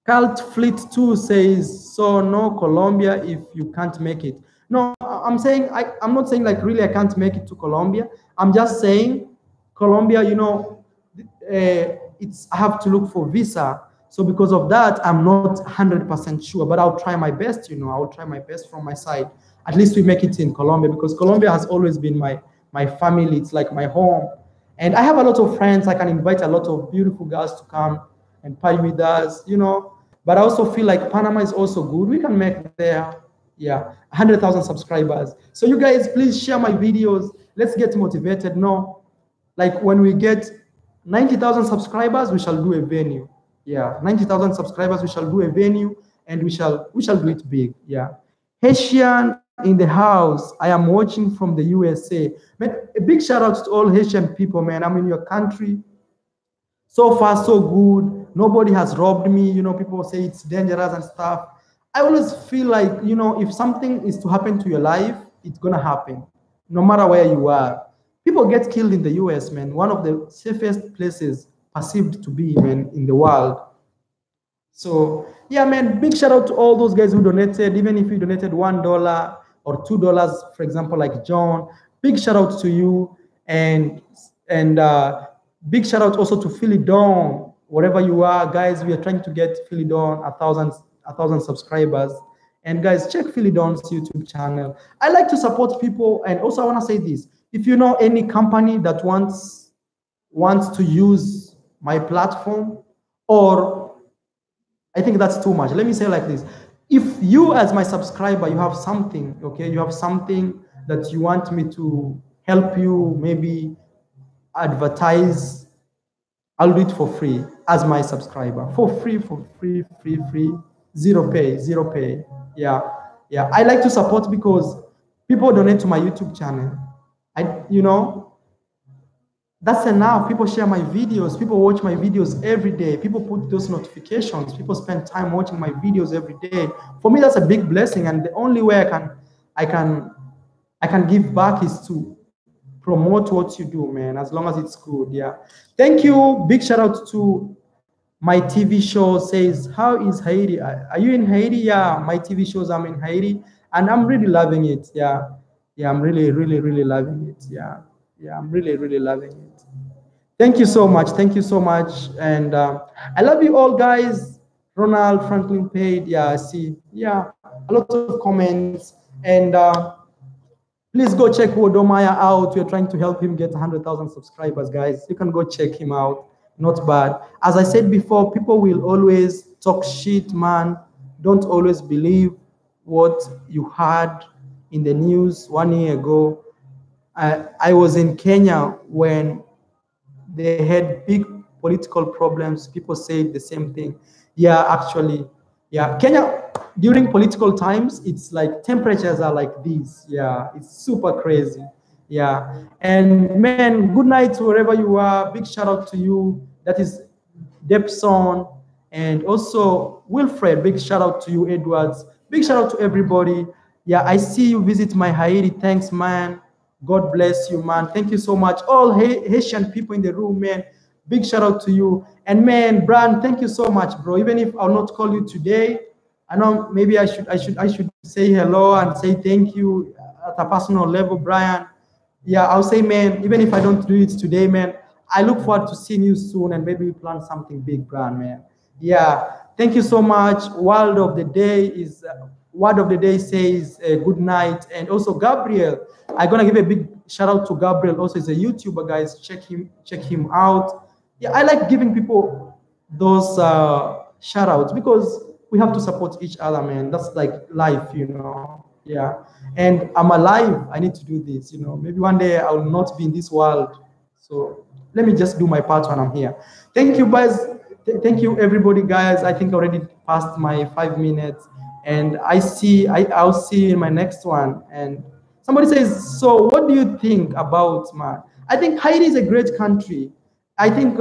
S1: Cult Fleet 2 says, so no Colombia if you can't make it. No, I'm not saying like really I can't make it to Colombia. I'm just saying Colombia, you know, I have to look for visa. So because of that, I'm not 100% sure, but I'll try my best, you know, I'll try my best from my side. At least we make it in Colombia, because Colombia has always been my family. It's like my home. And I have a lot of friends. I can invite a lot of beautiful girls to come and party with us, you know. But I also feel like Panama is also good. We can make there, yeah, 100,000 subscribers. So you guys, please share my videos. Let's get motivated. No, like when we get 90,000 subscribers, we shall do a venue. Yeah, 90,000 subscribers, we shall do a venue, and we shall do it big. Yeah, Haitian in the house. I am watching from the USA. Man, a big shout out to all Haitian people, man. I'm in your country. So far, so good. Nobody has robbed me. You know, people say it's dangerous and stuff. I always feel like, you know, if something is to happen to your life, it's gonna happen, no matter where you are. People get killed in the US, man. One of the safest places perceived to be, man, in the world. So yeah, man, big shout out to all those guys who donated. Even if you donated $1 or $2, for example, like John, big shout out to you. And big shout out also to Philidon, wherever you are, guys. We are trying to get Philidon 1,000 subscribers. And guys, check Philidon's YouTube channel. I like to support people. And also I want to say this: if you know any company that wants to use my platform, or I think that's too much. Let me say it like this: if you, as my subscriber, you have something, okay, you have something that you want me to help you, maybe advertise, I'll do it for free as my subscriber. For free, zero pay. Yeah. I like to support because people donate to my YouTube channel. You know, that's enough. People share my videos. People watch my videos every day. People put those notifications. People spend time watching my videos every day. For me, that's a big blessing. And the only way I can give back is to promote what you do, man, as long as it's good. Yeah. Thank you. Big shout out to my TV show says, how is Haiti? Are you in Haiti? Yeah, my TV shows, I'm in Haiti, and I'm really loving it. Yeah, I'm really loving it. Yeah, I'm really loving it. Thank you so much. And I love you all, guys. Ronald Franklin paid. Yeah, I see. Yeah, a lot of comments. And please go check Wodomaya out. We're trying to help him get 100,000 subscribers, guys. You can go check him out. Not bad. As I said before, people will always talk shit, man. Don't always believe what you heard in the news 1 year ago. I was in Kenya when they had big political problems. People said the same thing. Yeah, actually, yeah. Kenya, during political times, it's like temperatures are like this. Yeah, it's super crazy. Yeah, and man, good night wherever you are. Big shout out to you. That is Depson, and also Wilfred. Big shout out to you, Edwards. Big shout out to everybody. Yeah, I see you visit my Haiti. Thanks, man. God bless you, man. Thank you so much. All Haitian people in the room, man. Big shout out to you. And man, Brian, thank you so much, bro. Even if I'll not call you today, I know maybe I should say hello and say thank you at a personal level, Brian. Yeah, I'll say, man, even if I don't do it today, man, I look forward to seeing you soon, and maybe we plan something big, Brian, man. Yeah, thank you so much. Word of the day says good night. And also Gabriel, I'm gonna give a big shout out to Gabriel, also is a YouTuber, guys. Check him out. Yeah, I like giving people those shout outs because we have to support each other, man. That's like life, you know. Yeah. And I'm alive. I need to do this, you know. Maybe one day I will not be in this world. So let me just do my part when I'm here. Thank you, guys. Thank you, everybody, guys. I think I already passed my 5 minutes, and I'll see you in my next one. And somebody says, so what do you think about, man? I think Haiti is a great country. I think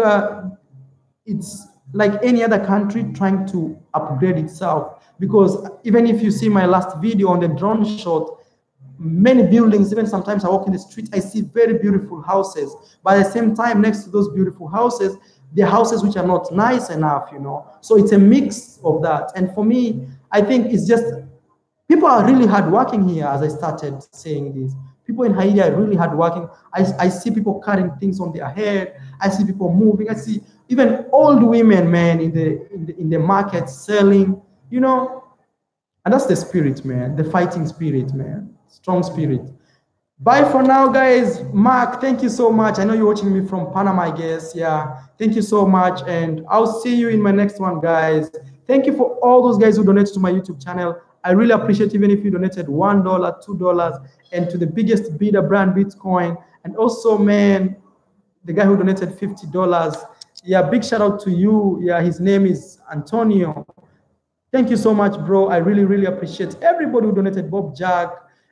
S1: it's like any other country trying to upgrade itself, because even if you see my last video on the drone shot, many buildings, even sometimes I walk in the street, I see very beautiful houses, but at the same time, next to those beautiful houses, there are houses which are not nice enough, you know. So it's a mix of that. And for me, I think it's just, people are really hardworking here. As I started saying this, people in Haiti are really hardworking. I see people cutting things on their head. I see people moving. I see even old women, man, in the market selling, you know. And that's the spirit, man, the fighting spirit, man, strong spirit. Bye for now, guys. Mark, thank you so much. I know you're watching me from Panama, I guess. Yeah, thank you so much. And I'll see you in my next one, guys. Thank you for all those guys who donated to my YouTube channel. I really appreciate, even if you donated $1, $2, and to the biggest bidder, Brand Bitcoin. And also, man, the guy who donated $50. Yeah, big shout out to you. Yeah, his name is Antonio. Thank you so much, bro. I really, really appreciate everybody who donated. Bob Jack,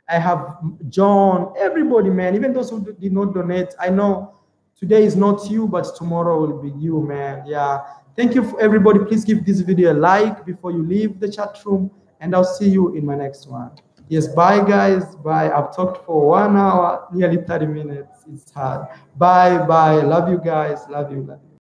S1: I have John, everybody, man. Even those who did not donate. I know today is not you, but tomorrow will be you, man. Yeah. Thank you, for everybody. Please give this video a like before you leave the chat room, and I'll see you in my next one. Yes, bye, guys. Bye. I've talked for 1 hour, nearly 30 minutes. It's hard. Bye, bye. Love you, guys. Love you. Love you.